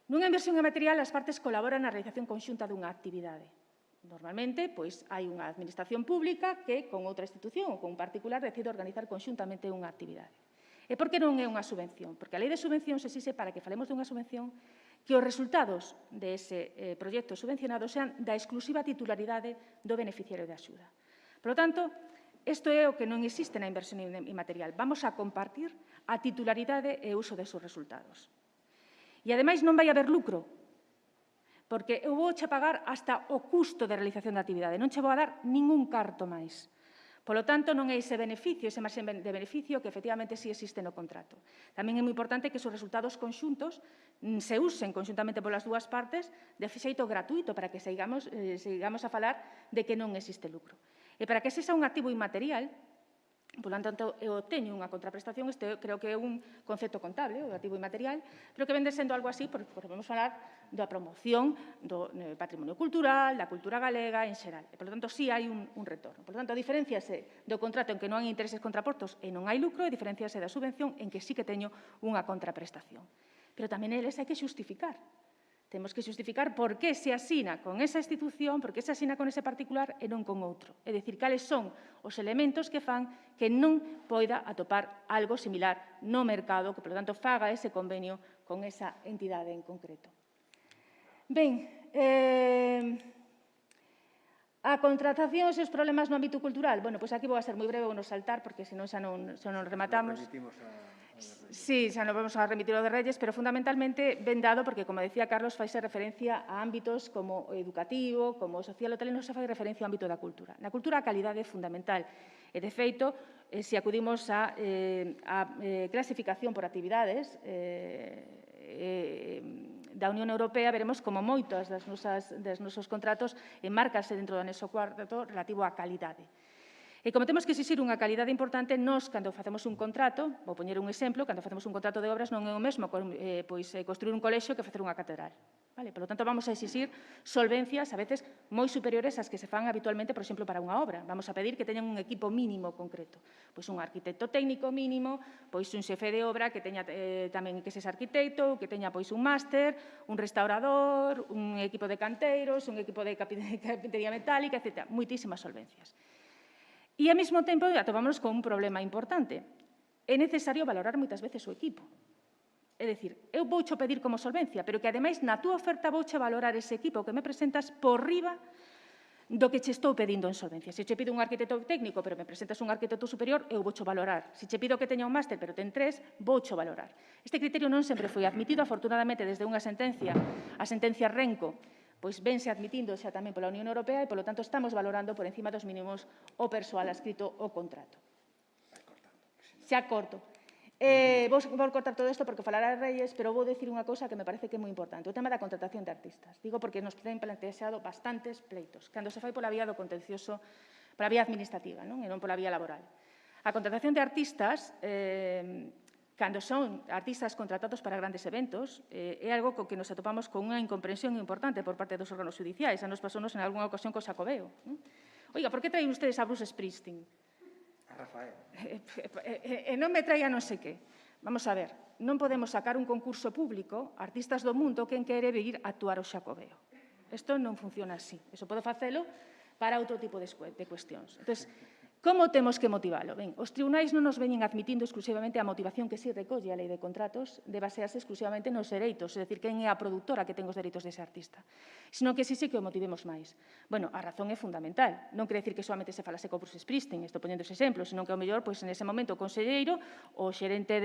Nunha inversión inmaterial, as partes colaboran na realización conxunta dunha actividade. Normalmente, pois, hai unha administración pública que, con outra institución ou con un particular, decide organizar conxuntamente unha actividade. E por que non é unha subvención? Porque a lei de subvencións exixe, para que falemos dunha subvención, que os resultados dese proxecto subvencionado sean da exclusiva titularidade do beneficiario de axuda. Por lo tanto, isto é o que non existe na inversión inmaterial. Vamos a compartir a titularidade e o uso desos resultados. E, ademais, non vai haber lucro, porque eu vou che pagar hasta o custo de realización da actividade, non che vou a dar ningún carto máis. Polo tanto, non é ese beneficio, ese marxen de beneficio que efectivamente sí existe no contrato. Tamén é moi importante que os resultados conxuntos se usen conxuntamente polas dúas partes de xeito gratuito para que sigamos a falar de que non existe lucro. E para que ese sea un activo inmaterial, por lo tanto, eu teño unha contraprestación, este creo que é un concepto contable, o activo inmaterial, pero que vende sendo algo así, porque podemos falar da promoción do patrimonio cultural, da cultura galega en xeral. E, por lo tanto, sí hai un retorno. Por lo tanto, diferenciase do contrato en que non hai intereses contrapostos e non hai lucro, e diferenciase da subvención en que sí que teño unha contraprestación. Pero tamén eles hai que xustificar. Temos que xustificar por que se asina con esa institución, por que se asina con ese particular e non con outro. É dicir, cales son os elementos que fan que non poida atopar algo similar no mercado, que, por lo tanto, faga ese convenio con esa entidade en concreto. Ben, a contratación e os problemas no ámbito cultural. Bueno, pois aquí vou a ser moi breve, vou nos saltar, porque senón xa non rematamos. Sí, xa non vamos a remitir o de Reyes, pero fundamentalmente ben dado porque, como decía Carlos, faise referencia a ámbitos como o educativo, como o social, o tal, e non se fai referencia ao ámbito da cultura. Na cultura a calidade é fundamental. E, de feito, se acudimos a clasificación por actividades da Unión Europea, veremos como moitos dos nosos contratos enmárcanse dentro do anexo cuarto relativo á calidade. E como temos que exixir unha calidade importante, nós, cando facemos un contrato, vou poñer un exemplo, cando facemos un contrato de obras non é o mesmo construir un colexio que facer unha catedral. Por lo tanto, vamos a exixir solvencias, a veces, moi superiores ás que se fan habitualmente, por exemplo, para unha obra. Vamos a pedir que teñan un equipo mínimo concreto. Pois un arquitecto técnico mínimo, pois un xefe de obra que teña tamén que sexa arquitecto, que teña pois un máster, un restaurador, un equipo de canteiros, un equipo de carpintería metálica, etc. Moitísimas solvencias. E, ao mesmo tempo, atopámonos con un problema importante. É necesario valorar moitas veces o equipo. É dicir, eu voucho pedir como solvencia, pero que, ademais, na túa oferta vouche valorar ese equipo que me presentas por riba do que che estou pedindo en solvencia. Se che pido un arquitecto técnico, pero me presentas un arquitecto superior, eu voucho valorar. Se che pido que teña un máster, pero ten 3, voucho valorar. Este criterio non sempre foi admitido, afortunadamente, desde unha sentencia, a sentencia Renco, pois vense admitindo xa tamén pola Unión Europea e, polo tanto, estamos valorando por encima dos mínimos o persoal adscrito ao contrato. Xa corto. Vou cortar todo isto porque falará de Reyes, pero vou dicir unha cousa que me parece que é moi importante, o tema da contratación de artistas. Digo porque nos ten planteado bastantes pleitos, cando se fai pola vía do contencioso, pola vía administrativa, e non pola vía laboral. A contratación de artistas, cando son artistas contratados para grandes eventos, é algo co que nos atopamos con unha incomprensión importante por parte dos órganos judiciais. A nos pasounos en algunha ocasión co Xacobeo. Oiga, por que traen ustedes a Bruce Springsteen? A Rafael. E non me traia non sei que. Vamos a ver, non podemos sacar un concurso público, artistas do mundo, quen quere vir a actuar ao Xacobeo. Isto non funciona así. Iso pode facelo para outro tipo de cuestións. Entón, Como temos que motivalo? Ben, os tribunais non nos veñen admitindo exclusivamente a motivación que si recolle a lei de contratos de basearse exclusivamente nos dereitos, é dicir, quen é a produtora que ten os dereitos dese artista, sino que sí que o motivemos máis. Bueno, a razón é fundamental. Non quere dicir que solamente se falase co Bruce Springsteen, estou poñendo ese exemplo, senón que ao mellor, nese momento, o conselleiro, o xerente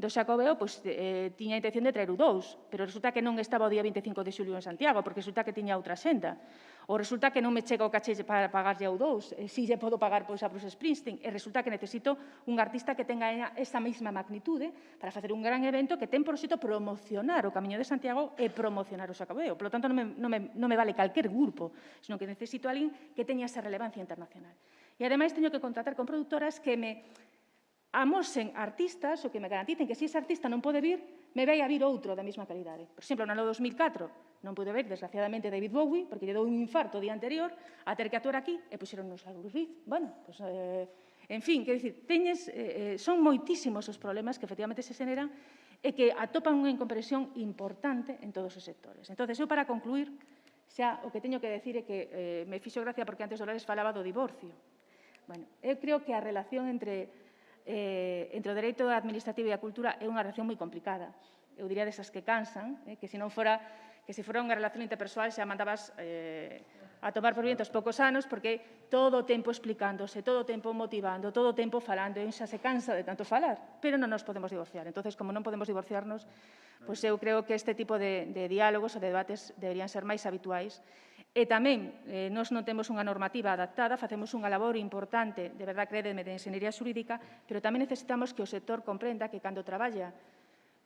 do Xacobeo, tiña a intención de traer o 2, pero resulta que non estaba o día 25 de xulio en Santiago, porque resulta que tiña outra senda. Ou resulta que non me chega o caché para pagarlle ao 2, si lle podo pagar a Bruce Springsteen, e resulta que necesito un artista que tenga esa mesma magnitude para facer un gran evento que ten por xito promocionar o Camiño de Santiago e promocionar o Xacobeo. Por lo tanto, non me vale calquer grupo, senón que necesito alguén que teña esa relevancia internacional. E, ademais, teño que contratar con productoras que me amosen artistas ou que me garanticen que se ese artista non pode vir, me vai a vir outro da mesma calidade. Por exemplo, no ano 2004 non pude ver, desgraciadamente, David Bowie, porque lle dou un infarto o día anterior, a ter que actuar aquí, e puxeronnos a Luis Riz. Bueno, en fin, quero dicir, son moitísimos os problemas que efectivamente se xeneran e que atopan unha incomprensión importante en todos os sectores. Entón, eu, para concluir, xa o que teño que decir é que me fixo gracia porque antes Dolores falaba do divorcio. Bueno, eu creo que a relación entre o dereito administrativo e a cultura é unha relación moi complicada. Eu diría desas que cansan, que se non fora unha relación interpersoal xa mandabas a tomar por vientos poucos anos, porque todo o tempo explicándose, todo o tempo motivando, todo o tempo falando, e xa se cansa de tanto falar, pero non nos podemos divorciar. Entón, como non podemos divorciarnos, pois eu creo que este tipo de diálogos ou de debates deberían ser máis habituais. E tamén, nós non temos unha normativa adaptada, facemos unha labor importante, de verdad, crédeme, de enxeñería xurídica, pero tamén necesitamos que o sector comprenda que cando traballa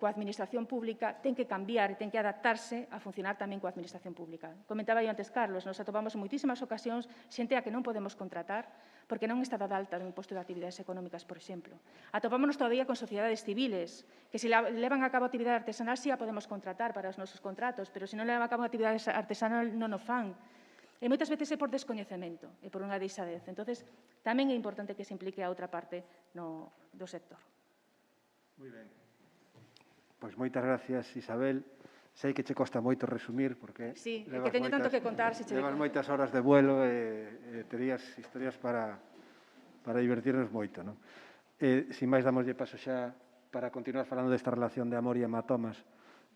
coa administración pública ten que cambiar e ten que adaptarse a funcionar tamén coa administración pública. Comentaba eu antes, Carlos, nos atopamos en moitísimas ocasións xente a que non podemos contratar porque non está dada alta no imposto de actividades económicas, por exemplo. Atopámonos todavía con sociedades civiles que se levan a cabo actividade artesanal si a podemos contratar para os nosos contratos, pero se non levan a cabo actividade artesanal non o fan. E moitas veces é por descoñecemento e por unha deixadez. Entón, tamén é importante que se implique a outra parte do sector. Moi ben. Pois moitas gracias, Isabel. Sei que che costa moito resumir, porque sí, é que teño tanto que contar. Levas moitas horas de vuelo e terías historias para divertirnos moito. Non? Sin máis, damoslle paso xa para continuar falando desta relación de amor e hematomas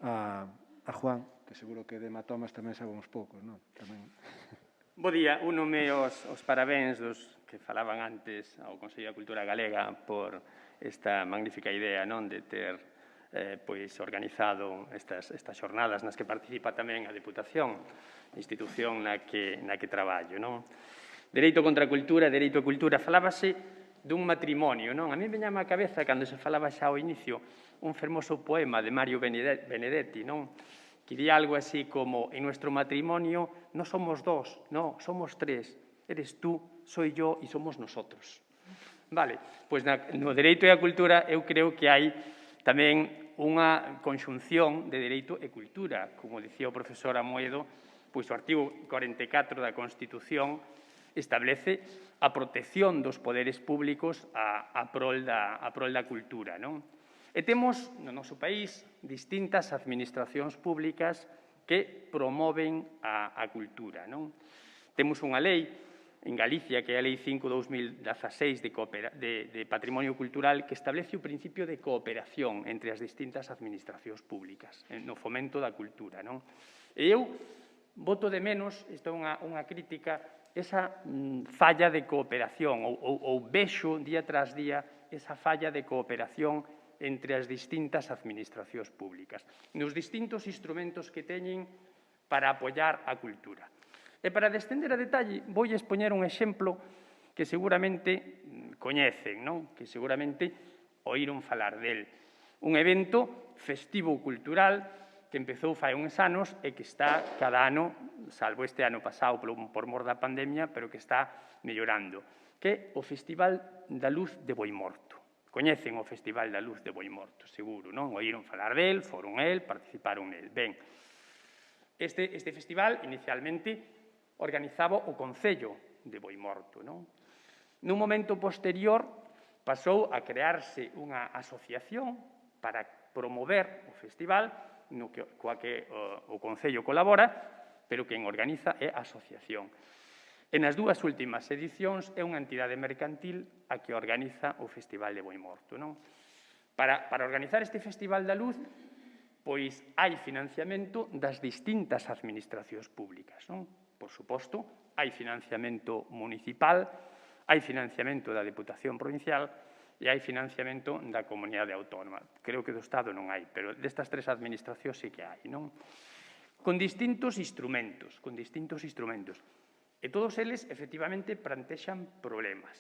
a Juan, que seguro que de hematomas tamén sabemos poucos. Non? Tamén... Bo día, únome os parabéns dos que falaban antes ao Consello da Cultura Galega por esta magnífica idea, non, de ter organizado estas xornadas nas que participa tamén a Deputación, a institución na que traballo. Dereito contra a cultura, dereito a cultura. Falábase dun matrimonio. A mí veñame á cabeza, cando se falaba xa ao inicio, un fermoso poema de Mario Benedetti, que diría algo así como: en nuestro matrimonio non somos dos, no, somos tres. Eres tú, soy yo e somos nosotros. Vale, pois no dereito e a cultura eu creo que hai tamén unha conxunción de dereito e cultura. Como dicía o profesor Amoedo, pois o artigo 44 da Constitución establece a protección dos poderes públicos a prol da cultura. E temos no noso país distintas administracións públicas que promoven a cultura. Temos unha lei en Galicia, que é a Lei 5/2016 de Patrimonio Cultural, que establece o principio de cooperación entre as distintas administracións públicas no fomento da cultura. E eu boto de menos, isto é unha crítica, esa falla de cooperación, ou vexo día tras día esa falla de cooperación entre as distintas administracións públicas, nos distintos instrumentos que teñen para apoiar a cultura. E para descender a detalle, vou expoñer un exemplo que seguramente coñecen, que seguramente oíron falar del. Un evento festivo cultural que empezou fai uns anos e que está cada ano, salvo este ano pasado por mor da pandemia, pero que está mellorando, que é o Festival da Luz de Boimorto. Coñecen o Festival da Luz de Boimorto, seguro, non? Oíron falar del, foron el, participaron nel. Ben, este festival inicialmente organizaba o Concello de Boimorto. Nun momento posterior pasou a crearse unha asociación para promover o festival coa que o Concello colabora, pero quen organiza é a asociación. E nas dúas últimas edicións é unha entidade mercantil a que organiza o Festival de Boimorto. Para organizar este Festival da Luz, pois hai financiamento das distintas administracións públicas. Por suposto, hai financiamento municipal, hai financiamento da Deputación Provincial e hai financiamento da Comunidade Autónoma. Creo que do Estado non hai, pero destas tres administracións sí que hai, con distintos instrumentos. E todos eles, efectivamente, plantexan problemas.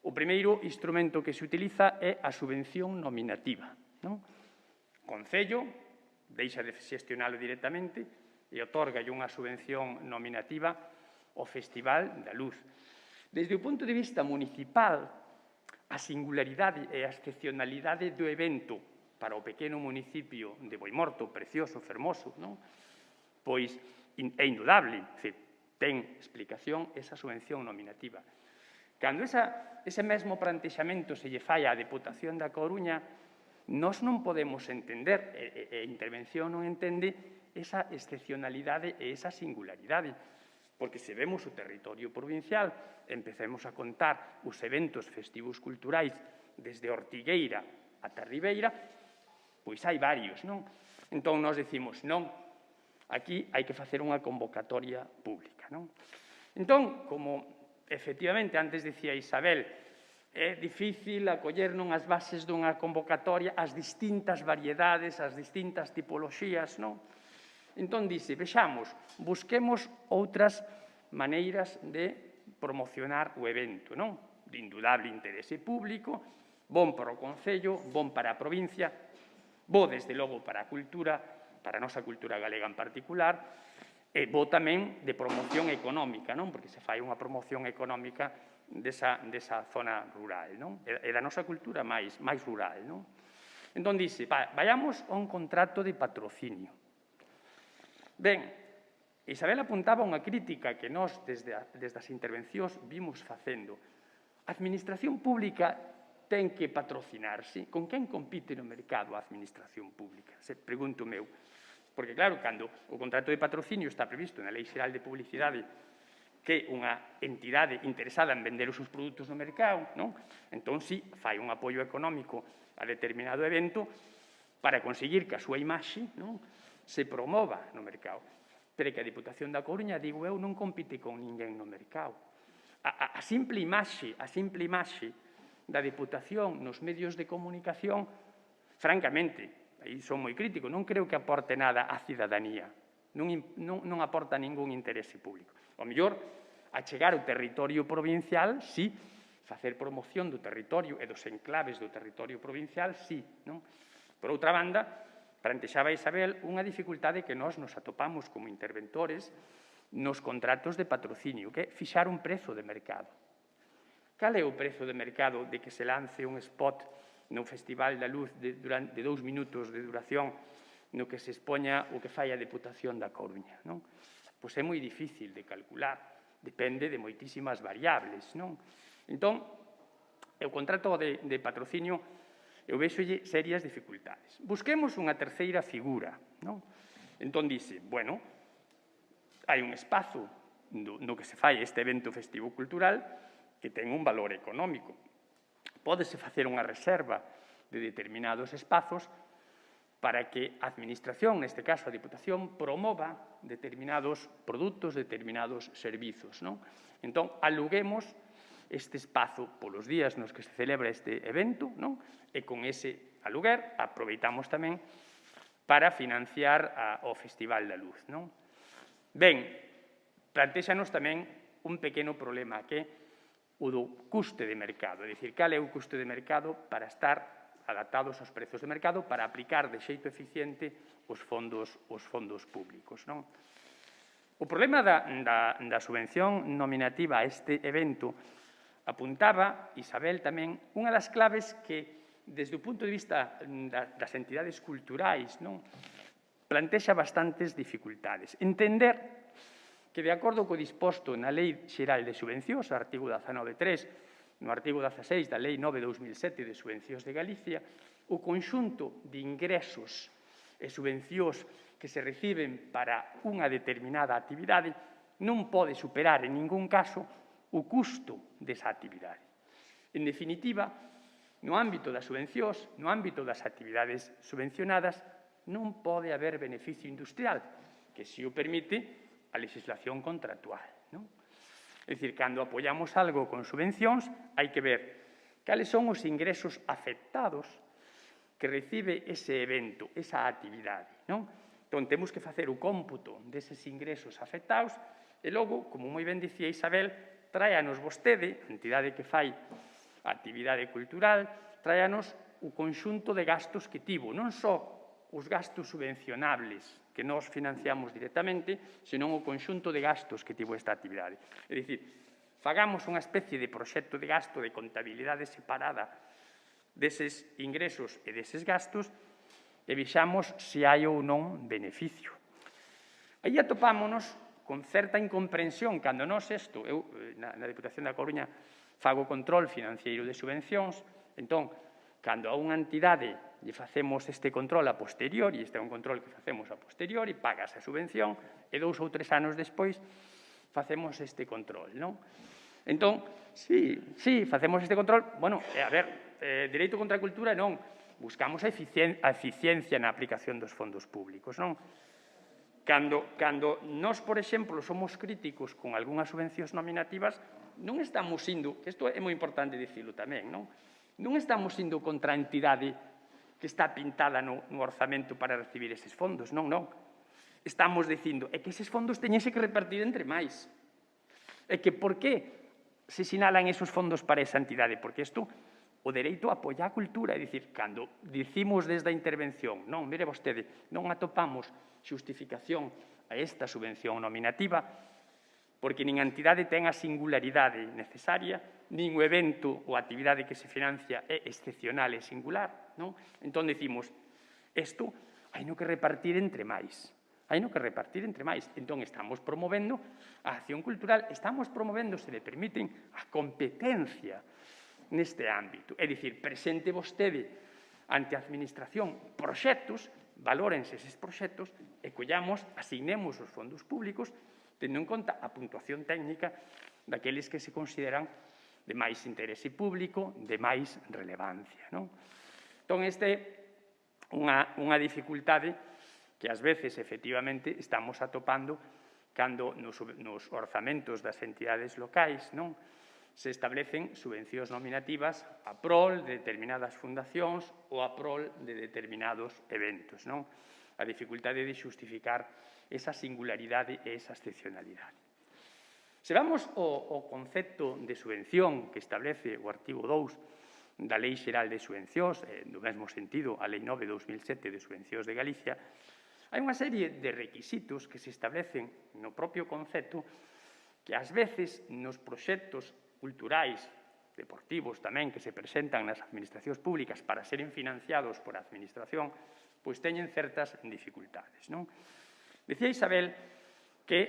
O primeiro instrumento que se utiliza é a subvención nominativa. O Concello deixa de xestionalo directamente e otorgalle unha subvención nominativa ao Festival da Luz. Desde o punto de vista municipal, a singularidade e a excepcionalidade do evento para o pequeno municipio de Boimorto, precioso, fermoso, pois é indudable, ten explicación esa subvención nominativa. Cando ese mesmo plantexamento se lle fai á Deputación da Coruña, nós non podemos entender, e a intervención non entende, esa excepcionalidade e esa singularidade. Porque se vemos o territorio provincial, empecemos a contar os eventos festivos culturais desde Ortigueira ata Ribeira, pois hai varios, Entón, nós decimos, non, aquí hai que facer unha convocatoria pública, Entón, como efectivamente, antes dicía Isabel, é difícil acoller as bases dunha convocatoria as distintas variedades, as distintas tipoloxías, Entón, dice, vexamos, busquemos outras maneiras de promocionar o evento, de indudable interese público, bon para o Concello, bon para a provincia, bo, desde logo, para a cultura, para a nosa cultura galega en particular, e bo tamén de promoción económica, porque se fai unha promoción económica desa zona rural, e da nosa cultura máis rural. Entón, dice, vayamos a un contrato de patrocinio. Ben, Isabel apuntaba unha crítica que nós, desde as intervencións, vimos facendo. A administración pública ten que patrocinarse. Con quen compite no mercado a administración pública? Se pregunto meu. Porque, claro, cando o contrato de patrocinio está previsto na Lei Xeral de Publicidade que unha entidade interesada en vender os seus produtos no mercado, entón, sí, fai un apoio económico a determinado evento para conseguir que a súa imaxe se promova no mercado. Pero que a Deputación da Coruña, digo eu, non compite con ninguén no mercado. A simple imaxe da Deputación nos medios de comunicación, francamente, aí son moi crítico, non creo que aporte nada á cidadanía, non aporta ningún interese público. O mellor, achegar o territorio provincial, sí, facer promoción do territorio e dos enclaves do territorio provincial, sí. Por outra banda, plantexaba Isabel unha dificultade que nós nos atopamos como interventores nos contratos de patrocinio, que é fixar un prezo de mercado. Cal é o prezo de mercado de que se lance un spot no Festival da Luz de 2 minutos de duración no que se expoña o que fai a Deputación da Coruña? Pois é moi difícil de calcular, depende de moitísimas variables. Entón, o contrato de patrocinio, eu vexolle serias dificultades. Busquemos unha terceira figura. Entón, dice, bueno, hai un espazo no que se fai este evento festivo cultural que ten un valor económico. Pódese facer unha reserva de determinados espazos para que a Administración, neste caso a Deputación, promova determinados produtos, determinados servizos. Entón, aluguemos este espazo polos días nos que se celebra este evento, e con ese aluguer aproveitamos tamén para financiar o Festival da Luz. Ben, plantéxanos tamén un pequeno problema que é o do custe de mercado, é dicir, cal é o custe de mercado para estar adaptados aos prezos de mercado para aplicar de xeito eficiente os fondos públicos. O problema da subvención nominativa a este evento apuntaba, Isabel tamén, unha das claves que, desde o punto de vista das entidades culturais, plantexa bastantes dificultades. Entender que, de acordo co disposto na Lei Xeral de Subvencións, artigo 19.3, no artigo 16 da Lei 9/2007 de Subvencións de Galicia, o conxunto de ingresos e subvencións que se reciben para unha determinada actividade non pode superar en ningún caso o custo desa actividade. En definitiva, no ámbito das subvencións, no ámbito das actividades subvencionadas, non pode haber beneficio industrial, que se o permite a legislación contractual. É dicir, cando apoiamos algo con subvencións, hai que ver cales son os ingresos afectados que recibe ese evento, esa actividade. Entón, temos que facer o cómputo deses ingresos afectados e logo, como moi ben dicía Isabel, tráianos vostede, a entidade que fai a actividade cultural, tráianos o conxunto de gastos que tivo, non só os gastos subvencionables que nós financiamos directamente, senón o conxunto de gastos que tivo esta actividade. É dicir, fagamos unha especie de proxecto de gasto de contabilidade separada deses ingresos e deses gastos e vexamos se hai ou non beneficio. Aí atopámonos con certa incomprensión cando nós eu na Deputación da Coruña fago control financiero de subvencións, entón, cando a unha entidade lle facemos este control a posteriori, este é un control que facemos a posteriori, pagas a subvención e 2 ou 3 anos despois facemos este control, non? Entón, sí, facemos este control, bueno, a ver, dereito contra a cultura non, buscamos a eficiencia na aplicación dos fondos públicos, non? Cando nós, por exemplo, somos críticos con algunhas subvencións nominativas, non estamos indo, que isto é moi importante dicilo tamén, non estamos indo contra a entidade que está pintada no orzamento para recibir eses fondos, non. Estamos dicindo é que eses fondos teñense que repartir entre máis. É que por que se sinalan esos fondos para esa entidade? Porque isto, o dereito a apoiar a cultura, é dicir, cando dicimos desde a intervención, non, mire vostede, non atopamos xustificación a esta subvención nominativa, porque nin a entidade ten a singularidade necesaria, nin o evento ou a actividade que se financia é excepcional e singular, non? Entón, dicimos, isto hai no que repartir entre máis. Entón, estamos promovendo a acción cultural, estamos promovendo, se le permiten, a competencia neste ámbito. É dicir, presente vostede ante a Administración proxectos, valórense eses proxectos e collamos, asignemos os fondos públicos tendo en conta a puntuación técnica daqueles que se consideran de máis interese público, de máis relevancia. Entón, este é unha dificultade que ás veces, efectivamente, estamos atopando cando nos orzamentos das entidades locais se establecen subvencións nominativas a prol de determinadas fundacións ou a prol de determinados eventos. A dificultade de xustificar esa singularidade e esa excepcionalidade. Se vamos ao concepto de subvención que establece o artigo 2 da Lei Xeral de Subvencións, no mesmo sentido a Lei 9/2007 de Subvencións de Galicia, hai unha serie de requisitos que se establecen no propio concepto que ás veces nos proxectos culturais, deportivos tamén, que se presentan nas administracións públicas para seren financiados por a administración, pois teñen certas dificultades. Decía Isabel que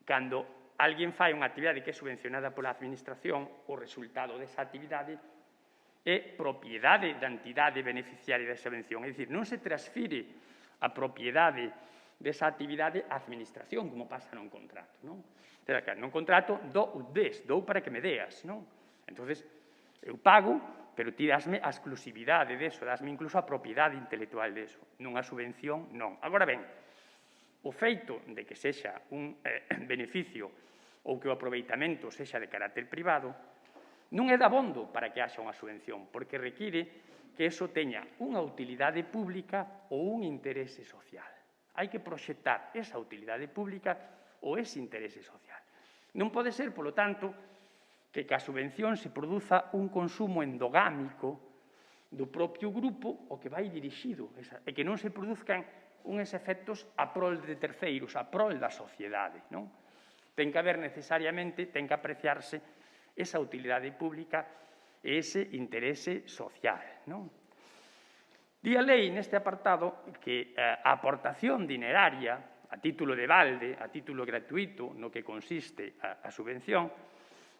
cando alguén fai unha actividade que é subvencionada pola administración, o resultado desa actividade é propiedade da entidade beneficiaria desa subvención. É dicir, non se transfire a propiedade desa actividade á administración, como pasa nun contrato. Nun contrato dou para que me deas. Entón, eu pago, pero ti dasme a exclusividade deso, dasme incluso a propiedade intelectual deso. Nunha subvención, non. Agora ben, o feito de que sexa un beneficio ou que o aproveitamento sexa de carácter privado non é dabondo para que haxa unha subvención, porque require que eso teña unha utilidade pública ou un interese social. Hai que proxectar esa utilidade pública ou ese interese social. Non pode ser, polo tanto, que ca subvención se produza un consumo endogámico do propio grupo o que vai dirixido, e que non se produzcan uns efectos a prol de terceiros, a prol da sociedade. Ten que haber necesariamente, ten que apreciarse esa utilidade pública e ese interese social. Di a lei neste apartado que a aportación dineraria a título de balde, a título gratuito, no que consiste a subvención,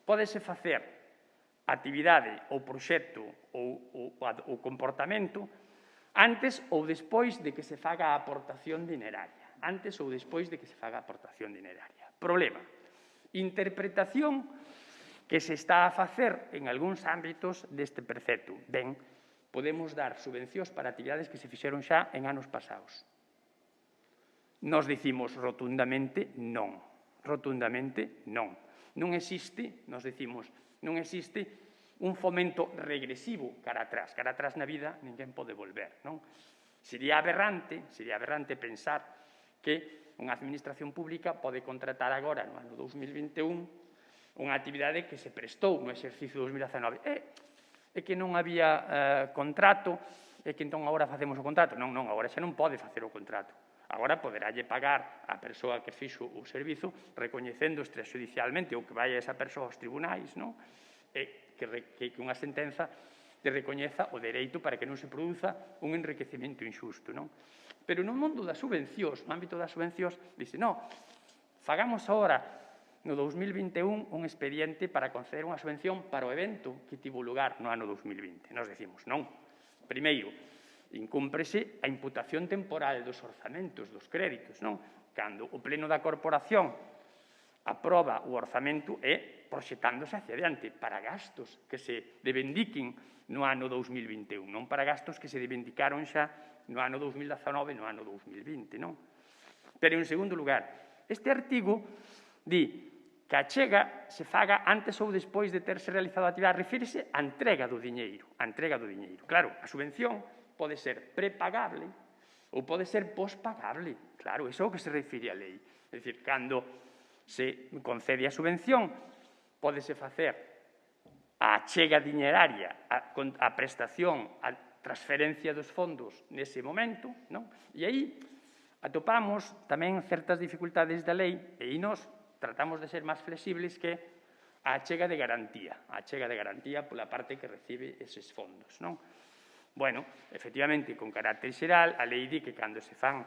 pódese facer actividade ou proxecto ou comportamento antes ou despois de que se faga a aportación dineraria. Antes ou despois de que se faga a aportación dineraria. Problema. Interpretación que se está a facer en algúns ámbitos deste precepto. Ben, podemos dar subvencións para actividades que se fixeron xa en anos pasados. Nos dicimos rotundamente non. Rotundamente non. Non existe, nos dicimos, non existe un fomento regresivo cara atrás. Cara atrás na vida ninguén pode volver, non? Sería aberrante pensar que unha administración pública pode contratar agora, no ano 2021, unha actividade que se prestou no exercicio 2019. É que non había contrato, é que entón agora facemos o contrato. Non, agora xa non pode facer o contrato. Agora poderálle pagar a persoa que fixo o servizo recoñecendo extrajudicialmente ou que vai esa persoa aos tribunais, non? E que unha sentenza te recoñeza o dereito para que non se produza un enriquecemento injusto, non? Pero no mundo das subvencións, no ámbito das subvencións, dice, non, fagamos agora, no 2021, un expediente para conceder unha subvención para o evento que tivo lugar no ano 2020. Nos decimos, non. Primeiro, incúmprese a imputación temporal dos orzamentos, dos créditos, non? Cando o pleno da corporación aproba o orzamento é proxetándose hacia adiante para gastos que se devendiquen no ano 2021, non para gastos que se devendicaron xa no ano 2019 e no ano 2020, non? Pero, en segundo lugar, este artigo di que a achega se faga antes ou despois de terse realizado a actividade, refírese á entrega do diñeiro, Claro, a subvención pode ser prepagable ou pode ser pospagable. Claro, iso é o que se refire a lei. É dicir, cando se concede a subvención, pódese facer a achega diñeraria, a prestación, a transferencia dos fondos nese momento, non? E aí atopamos tamén certas dificultades da lei e aí nos tratamos de ser máis flexibles que a achega de garantía. A achega de garantía pola parte que recibe eses fondos, non? Bueno, efectivamente, con carácter xeral, a lei di que cando se fan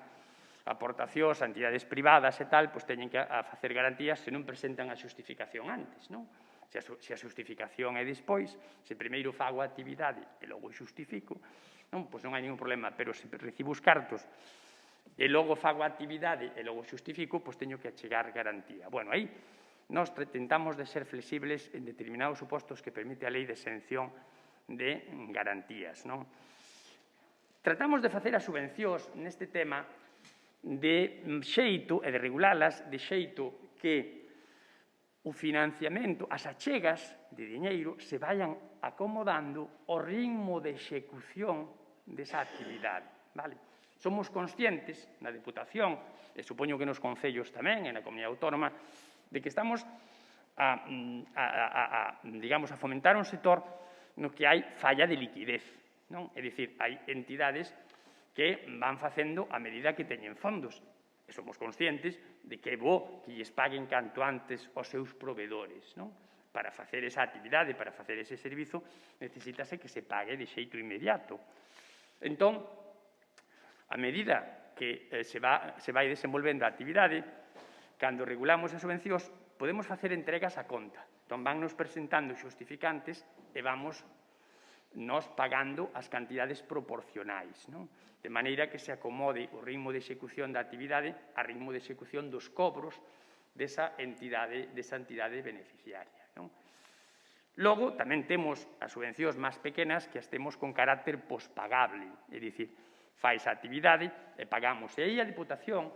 aportacións a entidades privadas e tal, pois teñen que facer garantías se non presentan a xustificación antes, non? Se a xustificación é despois, se primeiro fago a actividade e logo xustifico, non? Pois non hai ningún problema, pero se recibo os cartos e logo fago a actividade e logo xustifico, pois teño que achegar garantía. Bueno, aí nós tentamos de ser flexibles en determinados supostos que permite a lei de exención de garantías, non? Tratamos de facer as subvencións neste tema de xeito e de regulalas de xeito que o financiamento, as achegas de diñeiro se vayan acomodando ao ritmo de execución desa actividade, vale? Somos conscientes na Deputación, e supoño que nos concellos tamén, e na Comunidade Autónoma, de que estamos digamos, a fomentar un sector no que hai falla de liquidez, non? É dicir, hai entidades que van facendo a medida que teñen fondos. E somos conscientes de que é bo que lles paguen canto antes aos seus provedores, non? Para facer esa actividade, para facer ese servizo, necesítase que se pague de xeito inmediato. Entón, a medida que se vai desenvolvendo a actividade, cando regulamos as subvencións, podemos facer entregas a conta. Entón, vannos presentando xustificantes e vamos nos pagando as cantidades proporcionais, non? De maneira que se acomode o ritmo de execución da actividade ao ritmo de execución dos cobros desa entidade beneficiaria, non? Logo, tamén temos as subvencións máis pequenas que as temos con carácter pospagable, é dicir, fais a actividade e pagamos. E aí a Deputación,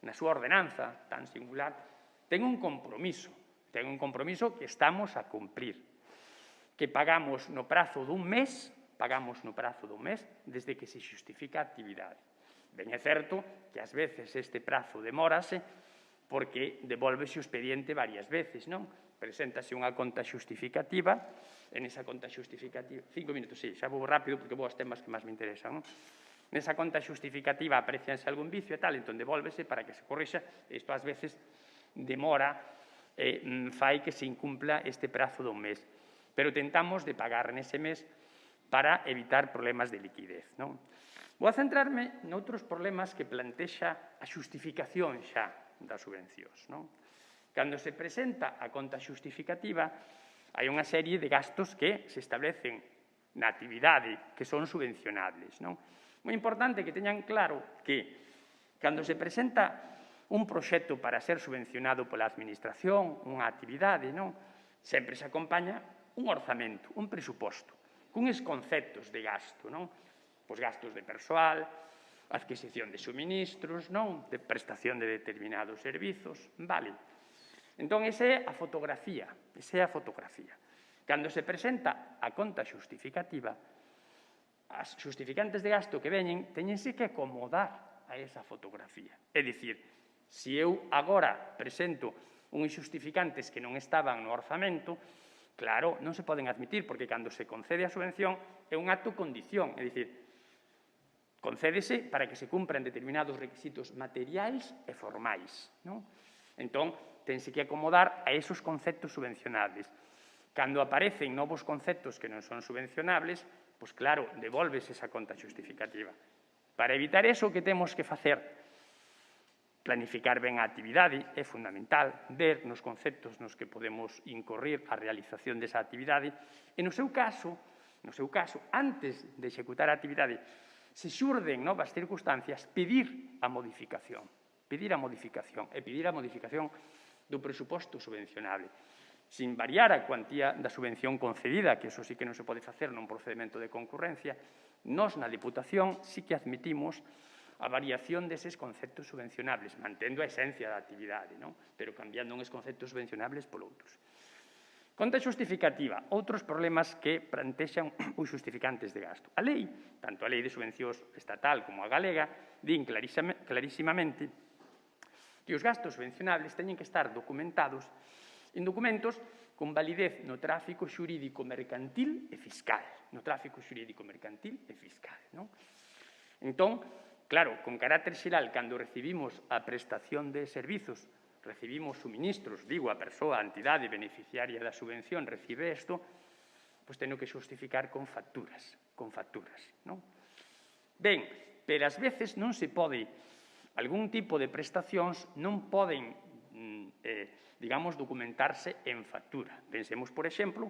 na súa ordenanza tan singular, ten un compromiso que estamos a cumprir, que pagamos no prazo dun mes, desde que se xustifica a actividade. Ben é certo que ás veces este prazo demórase porque devolvese o expediente varias veces, non? Preséntase unha conta xustificativa, en esa conta xustificativa, 5 minutos, sí, xa vou rápido porque vou aos temas que máis me interesan, non? Nesa conta xustificativa aprecianse algún vicio e tal, entón devolvese para que se corrixa, e isto ás veces demora e fai que se incumpla este prazo dun mes. Pero tentamos de pagar nese mes para evitar problemas de liquidez, non? Vou a centrarme noutros problemas que plantexa a xustificación xa das subvencións, non? Cando se presenta a conta xustificativa, hai unha serie de gastos que se establecen na actividade que son subvencionables, non? Moi importante que teñan claro que cando se presenta un proxecto para ser subvencionado pola administración, unha actividade, non? Sempre se acompaña un orzamento, un presuposto, cuns conceptos de gasto, non? Pois gastos de persoal, adquisición de suministros, non? De prestación de determinados servizos, vale. Entón, esa é a fotografía, Cando se presenta a conta xustificativa, as xustificantes de gasto que veñen teñense que acomodar a esa fotografía. É dicir, se eu agora presento uns xustificantes que non estaban no orzamento, claro, non se poden admitir, porque cando se concede a subvención é un acto condición, é dicir, concédese para que se cumpran determinados requisitos materiais e formais, non? Entón, tense que acomodar a esos conceptos subvencionables. Cando aparecen novos conceptos que non son subvencionables, pois claro, devolves esa conta xustificativa. Para evitar eso, que temos que facer? Planificar ben a actividade é fundamental, ver nos conceptos nos que podemos incorrir a realización desa actividade e, no seu caso, antes de executar a actividade, se xurden novas circunstancias, pedir a modificación do presuposto subvencionable, sin variar a cuantía da subvención concedida, que eso sí que non se pode facer nun procedimento de concurrencia. Nós, na Deputación, sí que admitimos a variación deses conceptos subvencionables, mantendo a esencia da actividade, non? Pero cambiando uns conceptos subvencionables por outros. Conta xustificativa, outros problemas que plantexan os xustificantes de gasto. A lei, tanto a lei de subvencións estatal como a galega, din clarísimamente que os gastos subvencionables teñen que estar documentados en documentos con validez no tráfico xurídico mercantil e fiscal. Non? Entón, claro, con carácter xeral, cando recibimos a prestación de servizos, recibimos suministros, digo, a persoa, a entidade beneficiaria da subvención recibe isto, pois teño que xustificar con facturas, non? Ben, pero ás veces non se pode, algún tipo de prestacións non poden, digamos, documentarse en factura. Pensemos, por exemplo,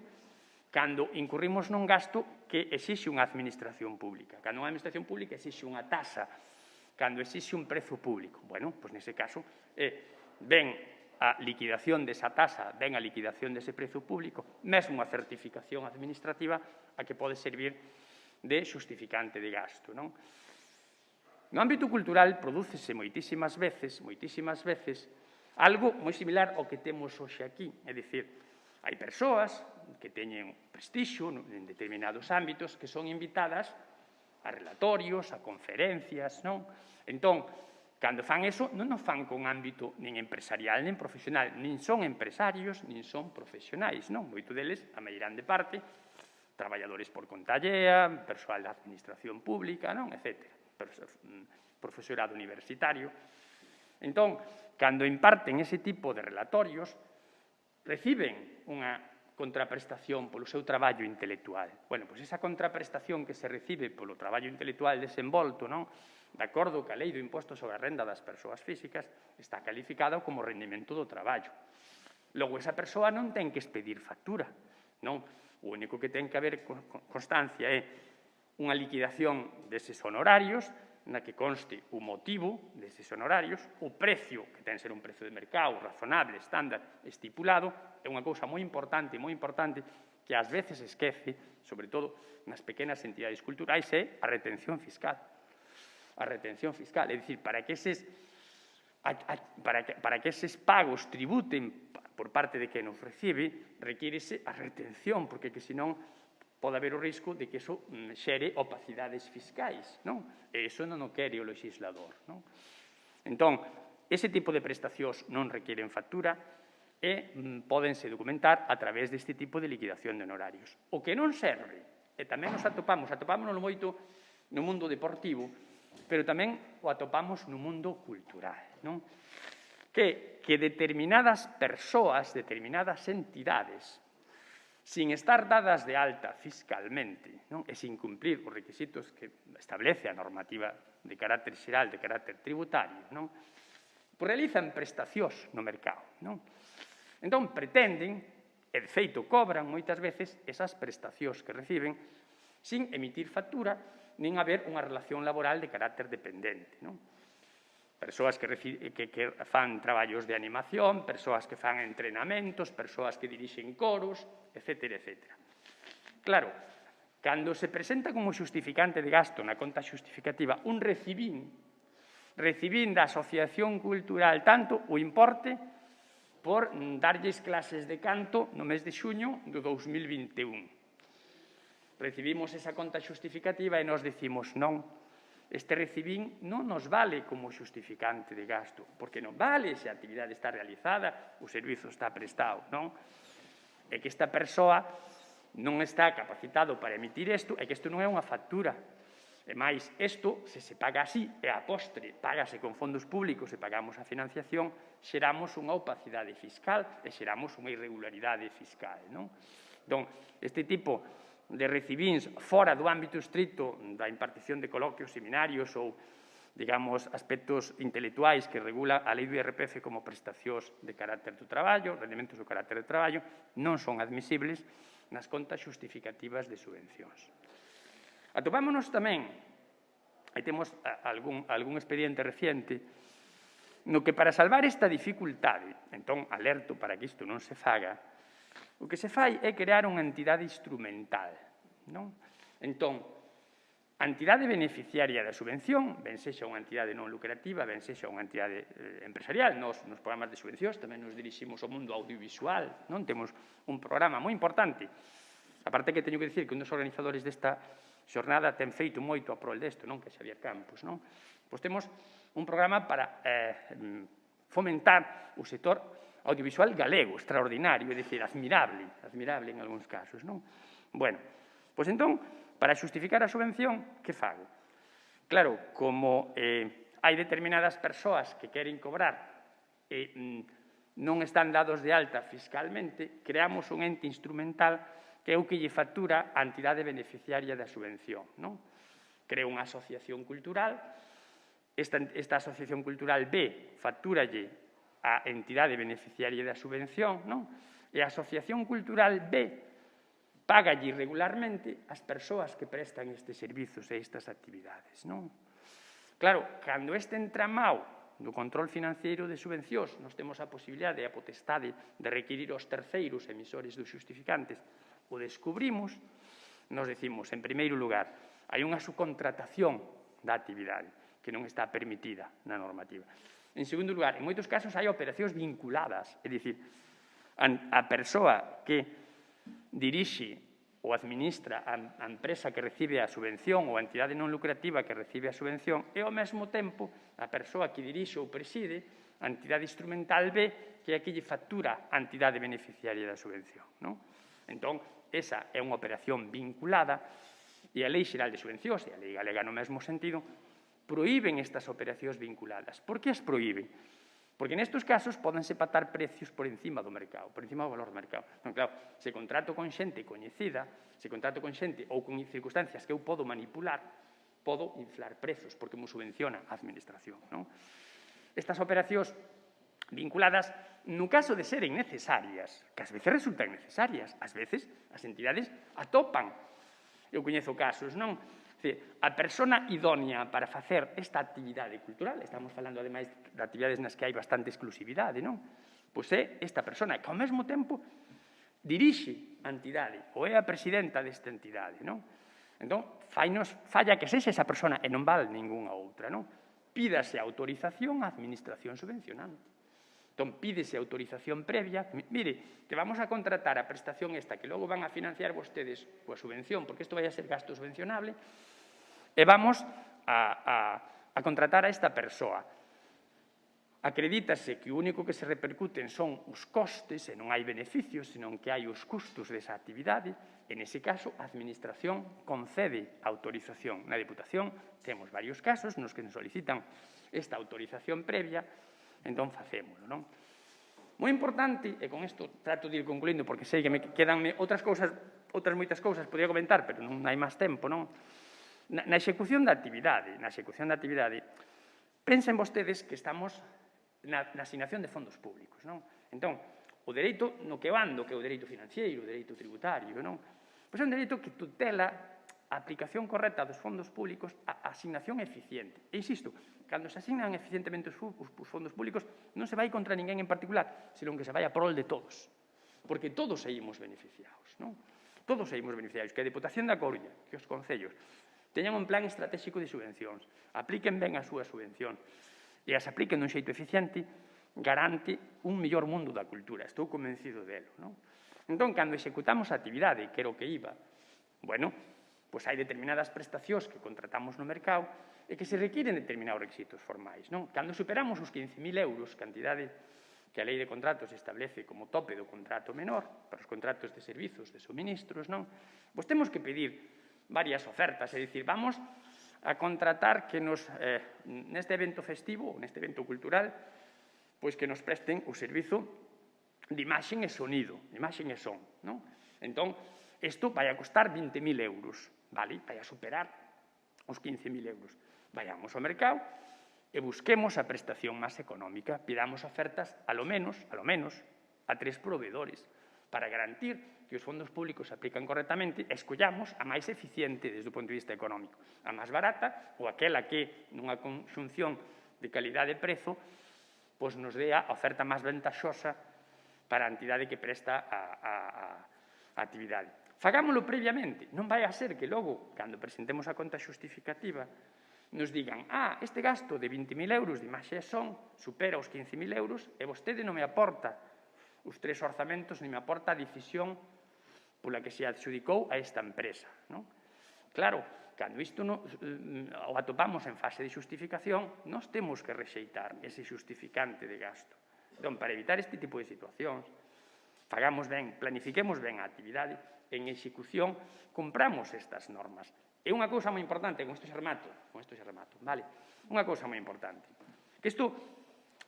cando incurrimos nun gasto que exixe unha administración pública. Cando unha administración pública exixe unha tasa, cando exixe un prezo público. Bueno, pois nese caso, ven a liquidación desa tasa, ven a liquidación dese prezo público, mesmo a certificación administrativa a que pode servir de xustificante de gasto, non? No ámbito cultural prodúcese moitísimas veces, algo moi similar ao que temos hoxe aquí, é dicir, hai persoas que teñen prestixio en determinados ámbitos que son invitadas a relatorios, a conferencias, non? Entón, cando fan eso, non o fan con ámbito nin empresarial, nin profesional, nin son empresarios, nin son profesionais, non? Moito deles, a meirande parte, traballadores por conta allea, persoal da administración pública, non? Etcétera. Profesorado universitario. Entón, cando imparten ese tipo de relatorios, reciben unha contraprestación polo seu traballo intelectual. Bueno, pois esa contraprestación que se recibe polo traballo intelectual desenvolto, non? De acordo ca lei do imposto sobre a renda das persoas físicas, está calificada como rendimento do traballo. Logo, esa persoa non ten que expedir factura, non? O único que ten que haber constancia é unha liquidación deses honorarios, na que conste o motivo deses honorarios, o precio, que ten que ser un precio de mercado, razonable, estándar, estipulado, é unha cousa moi importante, que ás veces esquece, sobre todo nas pequenas entidades culturais, é a retención fiscal. É dicir, para que eses pagos tributen por parte de quen os recibe, requírese a retención, porque que senón pode haber o risco de que iso xere opacidades fiscais, non? E iso non o quere o legislador, non? Entón, ese tipo de prestacións non requieren factura e pódense documentar a través deste tipo de liquidación de honorarios. O que non serve, e tamén nos atopámonos moito no mundo deportivo, pero tamén o atopamos no mundo cultural, non? Que determinadas persoas, determinadas entidades, sin estar dadas de alta fiscalmente, non? E sin cumplir os requisitos que establece a normativa de carácter xeral, de carácter tributario, non? Pois realizan prestacións no mercado, non? Entón, pretenden, e de feito cobran moitas veces, esas prestacións que reciben sin emitir factura nin haber unha relación laboral de carácter dependente, non? persoas que fan traballos de animación, persoas que fan entrenamentos, persoas que dirixen coros, etc. Claro, cando se presenta como xustificante de gasto na conta xustificativa un recibín da Asociación Cultural tanto o importe por darlles clases de canto no mes de xuño do 2021. Recibimos esa conta xustificativa e nos decimos non, este recibín non nos vale como xustificante de gasto, porque non vale se a actividade está realizada, o servizo está prestado, non? É que esta persoa non está capacitado para emitir isto, é que isto non é unha factura. E máis, isto, se se paga así, e a postre, págase con fondos públicos e pagamos a financiación, xeramos unha opacidade fiscal e xeramos unha irregularidade fiscal, non? Entón, este tipo de recibíns fora do ámbito estricto da impartición de coloquios, seminarios ou, digamos, aspectos intelectuais que regula a lei do IRPF como prestacións de carácter do traballo, rendimentos do carácter do traballo, non son admisibles nas contas xustificativas de subvencións. Atopámonos tamén, aí temos algún expediente reciente, no que para salvar esta dificultade, entón alerto para que isto non se faga, o que se fai é crear unha entidade instrumental, non? Entón, a entidade beneficiaria da subvención, ben sexa unha entidade non lucrativa, ben sexa unha entidade empresarial, nos programas de subvencións tamén nos diriximos ao mundo audiovisual, non? Temos un programa moi importante. A parte que teño que dicir que un dos organizadores desta xornada ten feito moito a prol desto, non? Que é Xavier Campos, non? Pois temos un programa para fomentar o sector audiovisual galego, extraordinario, é dicir, admirable en algúns casos, non? Bueno, pois entón, para xustificar a subvención, que fago? Claro, como hai determinadas persoas que queren cobrar e non están dados de alta fiscalmente, creamos un ente instrumental que é o que lle factura a entidade beneficiaria da subvención, non? Creo unha asociación cultural, esta asociación cultural B factúralle a entidade beneficiaria da subvención, non? E a asociación cultural B págalle regularmente as persoas que prestan estes servizos e estas actividades, non? Claro, cando este entramado do control financiero de subvencións nos temos a posibilidade e a potestade de requirir aos terceiros emisores dos xustificantes, o descubrimos, nos decimos, en primeiro lugar, hai unha subcontratación da actividade que non está permitida na normativa. En segundo lugar, en moitos casos hai operacións vinculadas, é dicir, a persoa que dirixe ou administra a empresa que recibe a subvención ou a entidade non lucrativa que recibe a subvención e, ao mesmo tempo, a persoa que dirixe ou preside a entidade instrumental B que é a que lle factura a entidade beneficiaria da subvención, non? Entón, esa é unha operación vinculada e a Lei Xeral de Subvencións e a Lei Galega no mesmo sentido prohíben estas operacións vinculadas. Por que as prohíben? Porque nestes casos podense patar precios por encima do mercado, por encima do valor do mercado. Non, claro, se contrato con xente coñecida, se contrato con xente ou con circunstancias que eu podo manipular, podo inflar prezos, porque me subvenciona a administración, non? Estas operacións vinculadas, no caso de seren necesarias, que ás veces resultan necesarias, ás veces as entidades atopan. Eu coñezo casos, non? A persona idónea para facer esta actividade cultural, estamos falando, ademais, de actividades nas que hai bastante exclusividade, non? Pois é esta persona que, ao mesmo tempo, dirixe a entidade ou é a presidenta desta entidade, non? Entón, falla que sexa esa persona e non vale ningunha outra, non? Pídase autorización á administración subvencionante. Entón, pídese autorización previa. Mire, que vamos a contratar a prestación esta que logo van a financiar vostedes coa subvención, porque isto vai a ser gasto subvencionable, e vamos a contratar a esta persoa. Acredítase que o único que se repercuten son os costes e non hai beneficios, senón que hai os custos desa actividade. En ese caso, a Administración concede autorización. Na Deputación temos varios casos nos que nos solicitan esta autorización previa, entón facémolo, non? Moi importante, e con isto trato de ir concluindo, porque sei que me quedan outras moitas cousas, podría comentar, pero non hai máis tempo, non? Na execución da actividade, pensen vostedes que estamos na asignación de fondos públicos, non? Entón, o dereito no que van, que é o dereito financiero, o dereito tributario, non? Pois é un dereito que tutela a aplicación correcta dos fondos públicos, a asignación eficiente. E insisto, cando se asignan eficientemente os fondos públicos, non se vai contra ninguén en particular, senón que se vai a prol de todos. Porque todos saímos beneficiados, non? Todos saímos beneficiados. Que a Deputación da Coruña, que os concellos, teñan un plan estratégico de subvencións, apliquen ben as súas subvencións e as apliquen dun xeito eficiente, garante un mellor mundo da cultura. Estou convencido delo, non? Entón, cando executamos a actividade, que era o que iba, bueno, pois hai determinadas prestacións que contratamos no mercado e que se requiren determinados requisitos formais, non? Cando superamos os 15.000 euros, cantidade que a Lei de Contratos establece como tope do contrato menor para os contratos de servizos, de suministros, non? Pois temos que pedir varias ofertas, é dicir, vamos a contratar que nos, neste evento festivo, neste evento cultural, pois que nos presten o servizo de imaxen e sonido, de imaxen e son, non? Entón, isto vai a costar 20.000 euros, vale? Vai a superar os 15.000 euros. Vayamos ao mercado e busquemos a prestación máis económica, pidamos ofertas, a lo menos, a 3 proveedores, para garantir que os fondos públicos se aplican correctamente e escollamos a máis eficiente desde o punto de vista económico, a máis barata ou aquela que, nunha conxunción de calidade e prezo, pois nos dé a oferta máis ventaxosa para a entidade que presta a actividade. Fagámoslo previamente, non vai a ser que logo, cando presentemos a conta xustificativa, nos digan, este gasto de 20.000 euros de imaxe e son supera os 15.000 euros e vostede non me aporta os 3 orzamentos, nem me aporta a decisión pola que se adxudicou a esta empresa, non? Claro, cando isto o atopamos en fase de xustificación, nós temos que rexeitar ese xustificante de gasto. Entón, para evitar este tipo de situacións, fagamos ben, planifiquemos ben a actividade, en execución, compramos estas normas. E unha cousa moi importante, con isto se remato, vale? Unha cousa moi importante, que isto,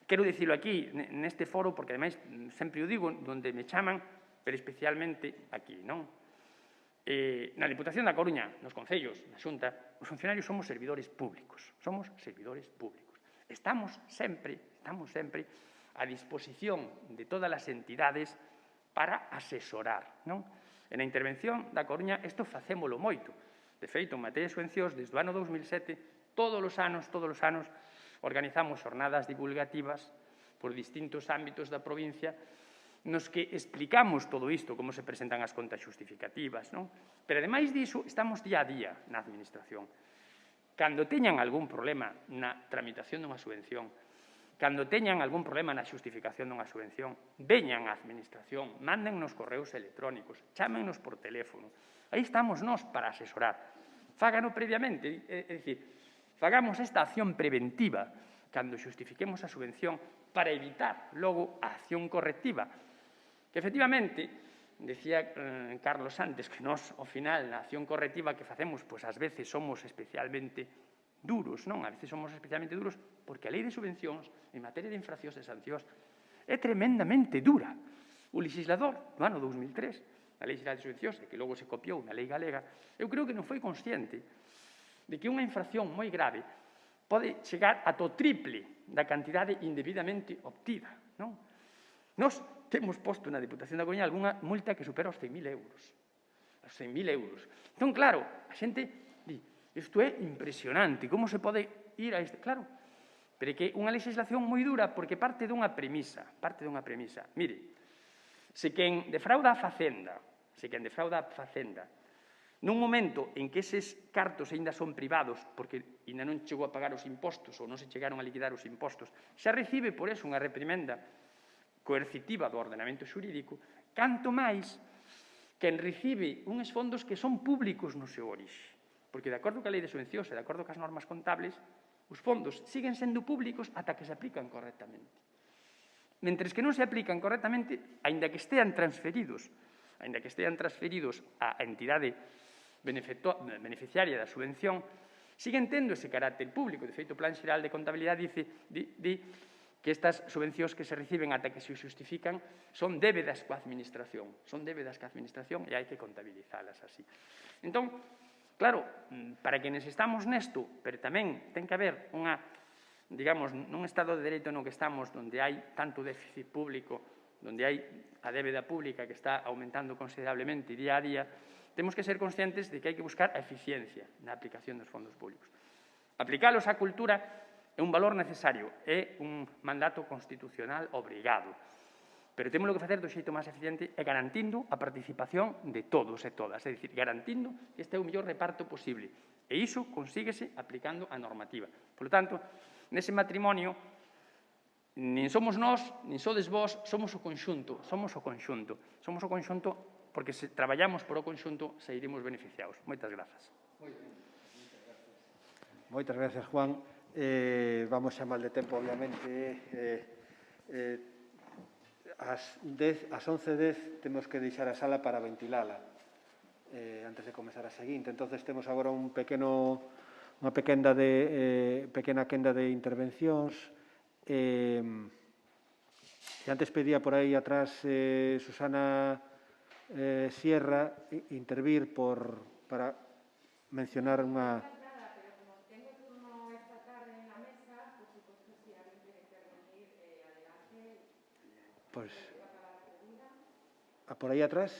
quero dicilo aquí, neste foro, porque ademais sempre o digo, donde me chaman, pero especialmente aquí, non? Na Deputación da Coruña, nos concellos, na Xunta, os funcionarios somos servidores públicos. Estamos sempre a disposición de todas as entidades para asesorar, non? E na intervención da Coruña, isto facémolo moito. De feito, en materia de subvencións, desde o ano 2007, todos os anos, organizamos xornadas divulgativas por distintos ámbitos da provincia nos que explicamos todo isto, como se presentan as contas xustificativas, non? Pero, ademais diso, estamos día a día na administración. Cando teñan algún problema na tramitación dunha subvención, cando teñan algún problema na xustificación dunha subvención, veñan á administración, mándennos correos electrónicos, chámennos por teléfono. Aí estamos nós para asesorar. Fágano previamente, é dicir, fagamos esta acción preventiva cando xustifiquemos a subvención para evitar logo a acción correctiva. Que, efectivamente, decía Carlos antes, que nós, ao final, na acción correctiva que facemos, pois ás veces somos especialmente duros, non? A veces somos especialmente duros porque a lei de subvencións, en materia de infraccións e sancións, é tremendamente dura. O legislador, no ano 2003, a lei xeral de subvencións, que logo se copiou na lei galega, eu creo que non foi consciente de que unha infracción moi grave pode chegar ata o triple da cantidade indebidamente obtida, non? Nós temos posto na Deputación da Coruña algunha multa que supera os 100.000 euros. Os 100.000 euros. Entón, claro, a xente di, isto é impresionante, como se pode ir a este... Claro, pero é que unha legislación moi dura porque parte dunha premisa. Mire, se quen defrauda a Facenda, nun momento en que eses cartos aínda son privados, porque aínda non chegou a pagar os impostos ou non se chegaron a liquidar os impostos, xa recibe por eso unha reprimenda coercitiva do ordenamento xurídico, canto máis quen recibe uns fondos que son públicos no seu orixe. Porque, de acordo ca lei de subvencións e de acordo cas normas contables, os fondos siguen sendo públicos ata que se aplican correctamente. Mentres que non se aplican correctamente, aínda que estean transferidos á entidade beneficiaria da subvención, siguen tendo ese carácter público. De feito, o Plan Xeral de Contabilidade di que estas subvencións que se reciben ata que se xustifican son débedas coa administración, e hai que contabilizalas así. Entón, claro, para quenes estamos nesto, pero tamén ten que haber unha, digamos, nun Estado de Dereito no que estamos, onde hai tanto déficit público, onde hai a débeda pública que está aumentando considerablemente día a día, temos que ser conscientes de que hai que buscar a eficiencia na aplicación dos fondos públicos. Aplicalos á cultura é un valor necesario, é un mandato constitucional obrigado, pero temos que facer do xeito máis eficiente e garantindo a participación de todos e todas, é dicir, garantindo que este é o mellor reparto posible. E iso consíguese aplicando a normativa. Por lo tanto, nese matrimonio, nin somos nós, nin sodes vós, somos o conxunto, somos o conxunto. Somos o conxunto porque se traballamos por o conxunto, sairemos beneficiados. Moitas grazas. Moitas gracias, Juan. Vamos xa mal de tempo, obviamente. Ás 11:10 temos que deixar a sala para ventilala antes de comezar a seguinte. Entonces temos agora unha pequena quenda de intervencións. E antes pedía por aí atrás Susana Sierra intervir para mencionar unha... Pois, por aí atrás.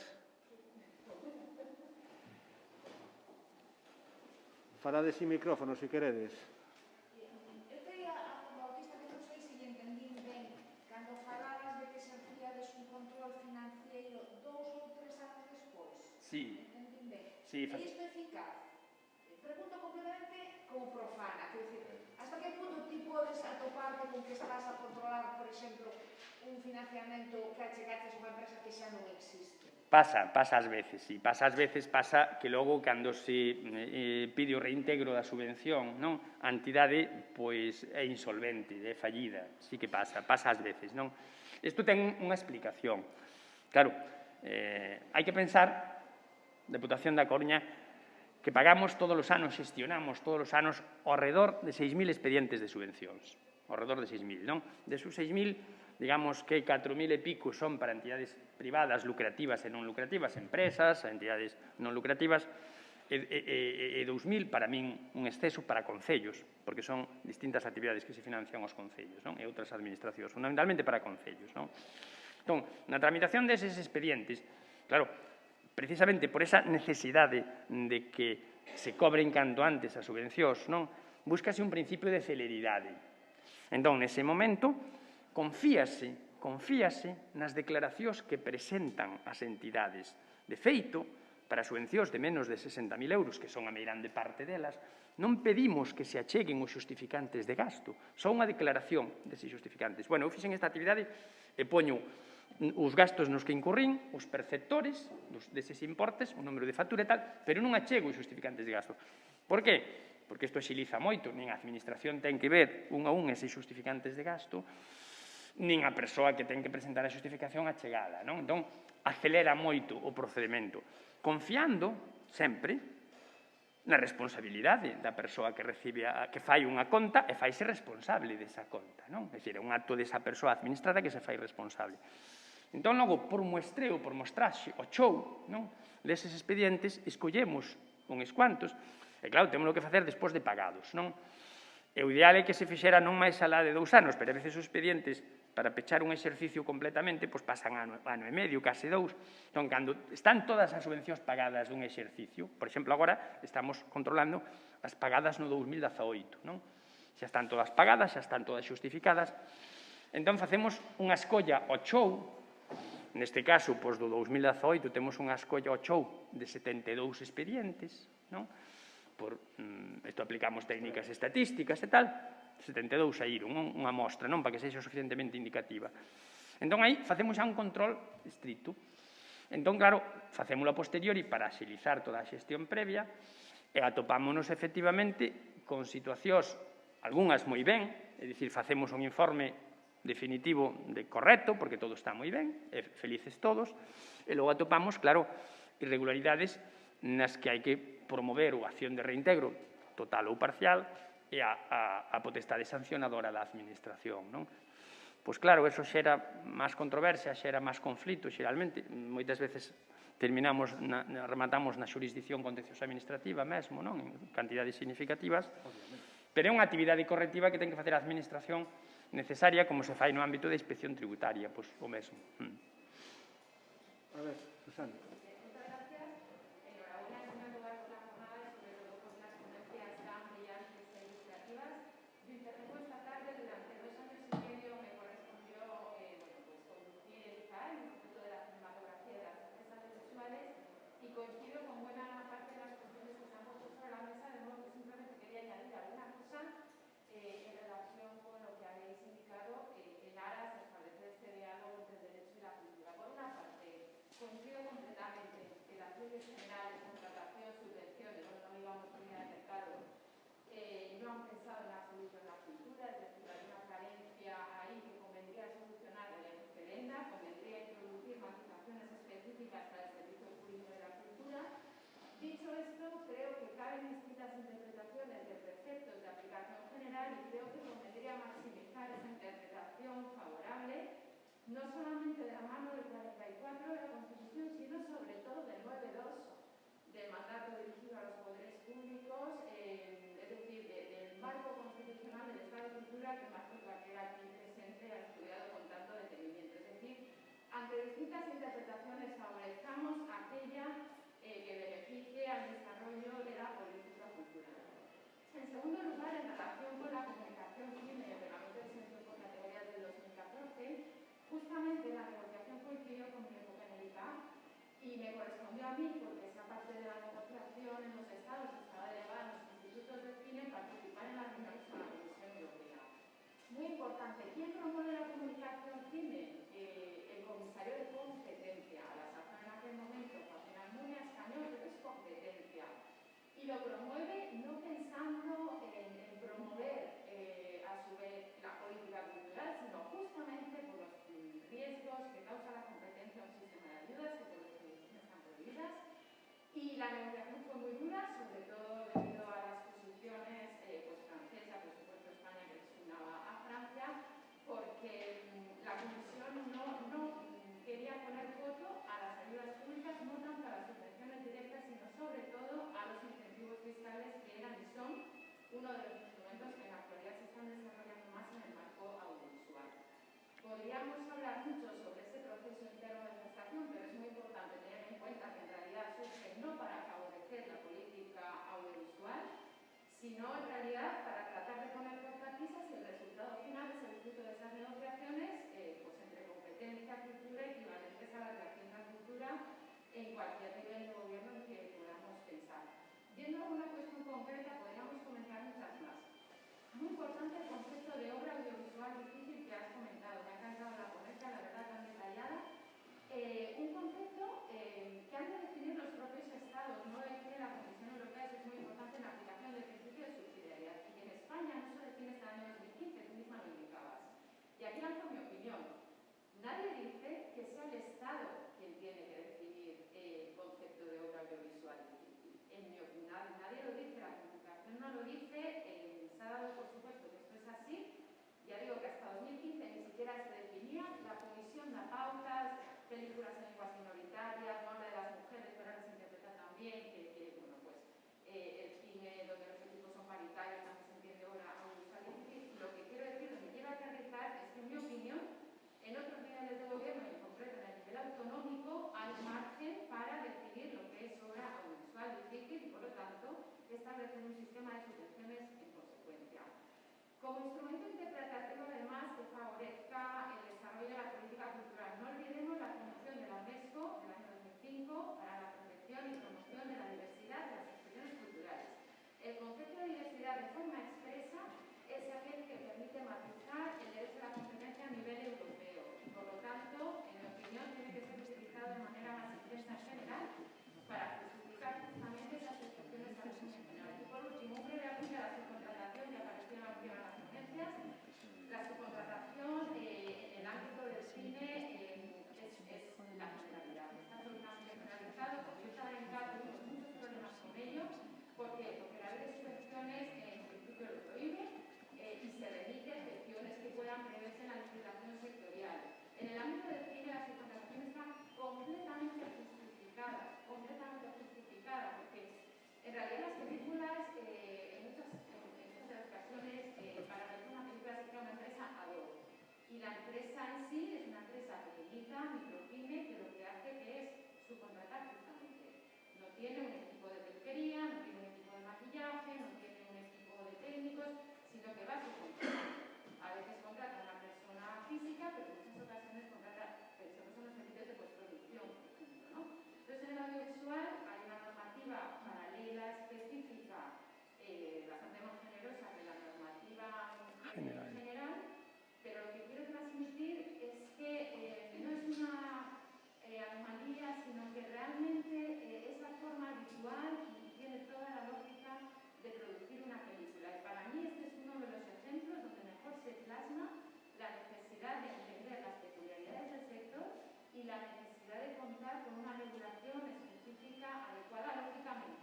Falades sin micrófono, se queredes. Eu quería, como autista que non sei se lle entendín ben, cando falabas de que se hacíades un control financiero 2 ou 3 anos despois. Sí. Entendín ben. Sí, É isto eficaz? Pregunto completamente como profana, quer dizer, hasta que punto ti podes atoparte con que estás a controlar, por exemplo, un financiamento que achegaches a unha empresa que xa non existe? Pasa ás veces, sí. Pasa que logo, cando se pide o reintegro da subvención, non? A entidade, pois, é insolvente, é fallida. Sí que pasa ás veces, non? Isto ten unha explicación. Claro, hai que pensar, Deputación da Coruña, que pagamos todos os anos, xestionamos todos os anos ao redor de 6.000 expedientes de subvencións. Ao redor de 6.000, non? Desos 6.000, digamos que 4.000 e pico son para entidades privadas lucrativas e non lucrativas, empresas, entidades non lucrativas, e 2.000 para min un exceso para concellos, porque son distintas actividades que se financian aos concellos, non? E outras administracións, fundamentalmente para concellos, non? Entón, na tramitación deses expedientes, claro, precisamente por esa necesidade de que se cobren canto antes as subvencións, non? Búscase un principio de celeridade. Entón, nese momento, confíase nas declaracións que presentan as entidades. De feito, para subvencións de menos de 60.000 euros, que son a meirande parte delas, non pedimos que se acheguen os xustificantes de gasto, só unha declaración deses xustificantes. Bueno, eu fixen esta actividade e poño os gastos nos que incurrín, os perceptores deses importes, o número de factura e tal, pero non achego os xustificantes de gasto. Por que? Porque isto axiliza moito, nin a administración ten que ver un a un eses xustificantes de gasto, nin a persoa que ten que presentar a xustificación achegada, non? Entón, acelera moito o procedimento, confiando sempre na responsabilidade da persoa que fai unha conta e faise responsable desa conta, non? É dicir, é un acto desa persoa administrada que se fai responsable. Entón, logo, por muestreo, por mostraxe, o show, non? Deses expedientes, escollemos uns cuantos, e claro, temos que facer despois de pagados, non? E o ideal é que se fixera non máis alá de 2 anos, pero a veces os expedientes, para pechar un exercicio completamente, pois pasan ano e medio, case 2. Entón, cando están todas as subvencións pagadas dun exercicio, por exemplo, agora estamos controlando as pagadas no 2018, non? Xa están todas pagadas, xa están todas xustificadas. Entón, facemos unha escolla ao chou, neste caso, pois do 2018, temos unha escolla ao chou de 72 expedientes, non? Isto aplicamos técnicas estatísticas e tal, 72 saíron, unha mostra, non? Para que sexa suficientemente indicativa. Entón, aí facemos xa un control estricto. Entón, claro, facémolo a posteriori para axilizar toda a xestión previa e atopámonos efectivamente con situacións, algunhas moi ben, é dicir, facemos un informe definitivo de correcto, porque todo está moi ben, e felices todos, e logo atopamos, claro, irregularidades nas que hai que promover a acción de reintegro total ou parcial e a potestade sancionadora da administración, non? Pois claro, eso xera máis controversia, xera máis conflito, xeralmente, moitas veces rematamos na xurisdicción contenciosa administrativa mesmo, non? En cantidades significativas, pero é unha actividade correctiva que ten que facer a administración necesaria como se fai no ámbito da inspección tributaria, pois o mesmo. A ver, Susana. Dicho esto, creo que caben distintas interpretaciones de preceptos de aplicación general y creo que convendría maximizar esa interpretación favorable, no solamente de la mano del 44 de la Constitución, sino sobre todo del 9.2 del mandato dirigido a los poderes públicos, es decir, del marco constitucional del Estado de Cultura que Marcos Vaquera aquí presente ha estudiado con tanto detenimiento. Es decir, ante distintas interpretaciones favorezcamos aquella que beneficie al desarrollo de la política cultural. En segundo lugar, en relación con la comunicación cine y el reglamento de exención por categorías del 2014, justamente la negociación coincidió con mi época en el ICA y me correspondió a mí, porque esa parte de la negociación en los estados estaba delegada en los institutos de cine, participar en las reuniones con la Comisión Europea. Muy importante, ¿quién promueve la comunicación cine? El comisario de competencia, a la sazón en aquel momento, Joaquín Almunia, español, pero es competencia. Y lo promueve no pensando en promover a su vez la política cultural, sino justamente por los riesgos que causa la competencia a un sistema de ayudas que por definición están prohibidas. Y la negociación fue muy dura, sobre todo debido a las posiciones francesas, por supuesto España que designaba a Francia, porque la Comisión no quería poner coto a las ayudas públicas, no tanto a las subvenciones directas, sino sobre todo a los incentivos fiscales que eran y son uno de los instrumentos que en la actualidad se están desarrollando más en el marco audiovisual. Podríamos hablar mucho sobre ese proceso interno de gestación, pero es muy importante tener en cuenta que en realidad surge no para favorecer la política audiovisual, sino en realidad para tratar de poner cortapisas y el resultado final es el fruto de esas negociaciones pues entre competencia, cultura, equivalentes a las de Hacienda Cultura en cualquier nivel de gobierno en que podamos pensar. Yendo a alguna cuestión concreta, podríamos comentar muchas más. Muy importante el concepto de obra audiovisual difícil que has comentado. Me ha encantado la ponencia, la verdad, tan detallada. Un concepto que han de definir los propios estados, no define la Comisión Europea, eso es muy importante en la aplicación del principio de subsidiariedad. Y que en España no se define hasta el año 2015, tú misma lo indicabas. Y aquí lanzo mi opinión. Nadie dice que sea el Estado quien tiene que definir el concepto de obra audiovisual difícil. En mi opinión, nadie lo dice, la Constitución no lo dice, se ha dado por supuesto que esto es así. Ya digo que hasta 2015 ni siquiera se definía, la Comisión da pautas, películas en lenguas minoritarias, no habla de las mujeres, pero ahora se interpreta también que bueno, pues, el cine donde los equipos son paritarios también se entiende ahora audiovisual difícil. Lo que quiero decir, lo que quiero aterrizar es que en mi opinión, en otros niveles de gobierno, y en concreto en el nivel autonómico, hay margen para definir lo que es obra audiovisual difícil y por lo tanto establecer un sistema de subvenciones en consecuencia. Como instrumento interpretativo, además, que favorezca el desarrollo de la política cultural. No olvidemos la promoción de la UNESCO del año 2005 para la protección y promoción de la diversidad de las expresiones culturales. El concepto de diversidad de forma expresa es aquel que permite matizar el derecho a la competencia a nivel europeo y, por lo tanto, en mi opinión, tiene que ser utilizado de manera más intensa en general para justificar justamente esas excepciones a las mencionadas. Y por último, un breve apunte a la subcontratación, ya apareció en las ponencias. La subcontratación en el ámbito del cine es la generalidad, está absolutamente generalizado, porque está encargado tenemos muchos problemas con ello, porque la ley de subvenciones en principio lo prohíbe y se remite a excepciones que puedan preverse en la legislación sectorial. En el ámbito del cine la subcontratación está completamente justificada, porque en realidad las películas en muchas ocasiones para realizar una película se crea una empresa ad hoc y la empresa en sí es una empresa pequeñita, micropyme, que lo que hace es subcontratar justamente. No tiene un equipo de peluquería, no tiene un equipo de maquillaje, no tiene un equipo de técnicos, sino que va subcontratando. A veces contrata a una persona física, pero en muchas ocasiones contrata personas en los servicios de postproducción, por ejemplo, ¿no? Entonces, en el audiovisual hay una normativa paralela específica bastante más generosa que la normativa general, pero lo que quiero transmitir es que no es una anomalía, sino que realmente es la forma habitual y tiene toda la lógica de producir una película. Y para mí este es uno de los ejemplos donde mejor se plasma la necesidad de entender las peculiaridades del sector y la necesidad de contar con una regulación específica adecuada lógicamente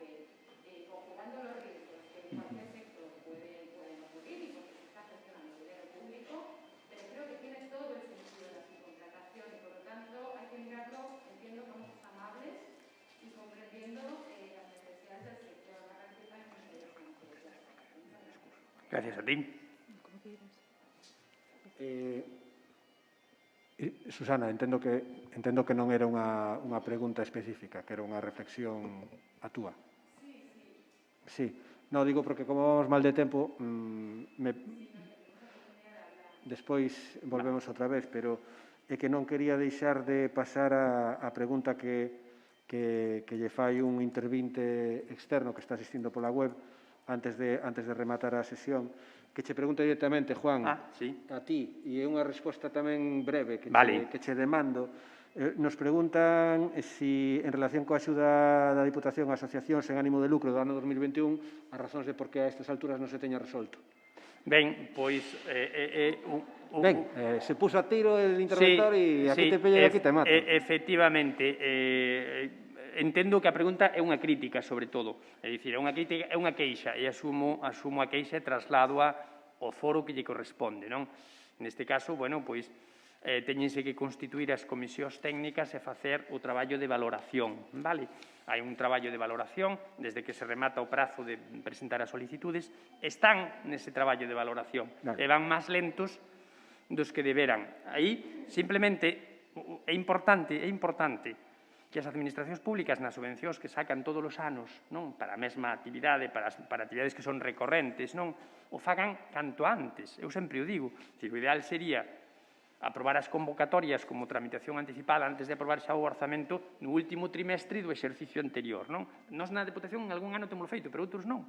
Gracias a ti. Susana, entendo que non era unha pregunta específica, que era unha reflexión a túa. Sí. Non, digo porque como vamos mal de tempo, despois volvemos outra vez, pero é que non quería deixar de pasar a pregunta que lle fai un intervinte externo que está asistindo pola web antes de rematar a sesión, que che pregunta directamente, Juan, sí. a ti, e é unha resposta tamén breve que che demando. Nos preguntan si, en relación coa axuda da Diputación a asociacións en ánimo de lucro do ano 2021, as razóns de por que a estas alturas non se teña resolto. Ben, pois... se puso a tiro el interventor e aquí te pello e aquí te mato. Efectivamente, entendo que a pregunta é unha crítica, sobre todo. É dicir, é unha crítica, é unha queixa, e asumo a queixa e traslado ao foro que lle corresponde, non? Neste caso, bueno, pois, teñense que constituir as comisións técnicas e facer o traballo de valoración, vale? Hai un traballo de valoración, desde que se remata o prazo de presentar as solicitudes, están nese traballo de valoración, e van máis lentos dos que deberan. Aí, simplemente, é importante que as administracións públicas nas subvencións que sacan todos os anos, non, para a mesma actividade, para actividades que son recorrentes, non, o fagan canto antes. Eu sempre o digo. O ideal sería aprobar as convocatorias como tramitación anticipada antes de aprobar xa o orzamento no último trimestre do exercicio anterior, non? Nós na Deputación en algún ano temos feito, pero outros non.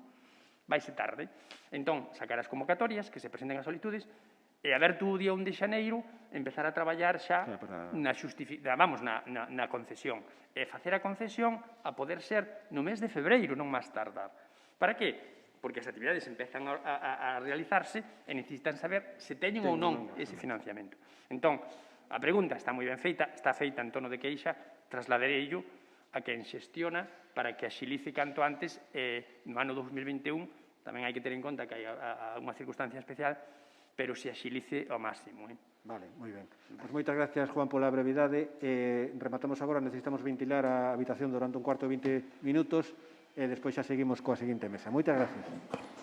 Vaise tarde. Entón, sacar as convocatorias, que se presenten as solicitudes, e aberto o día 1 de xaneiro, empezar a traballar xa na concesión. E facer a concesión a poder ser no mes de febreiro, non máis tardar. Para que? Porque as actividades empezan a realizarse e necesitan saber se teñen ou non ese financiamento. Entón, a pregunta está moi ben feita, está feita en tono de queixa, trasladarei-yo a quen xestiona para que axilice canto antes no ano 2021. Tamén hai que ter en conta que hai unha circunstancia especial, pero se axilice ao máximo. Vale, moi ben. Pois moitas gracias, Juan, pola brevidade. Rematamos agora, necesitamos ventilar a habitación durante un cuarto de 20 minutos e despois xa seguimos coa seguinte mesa. Moitas gracias.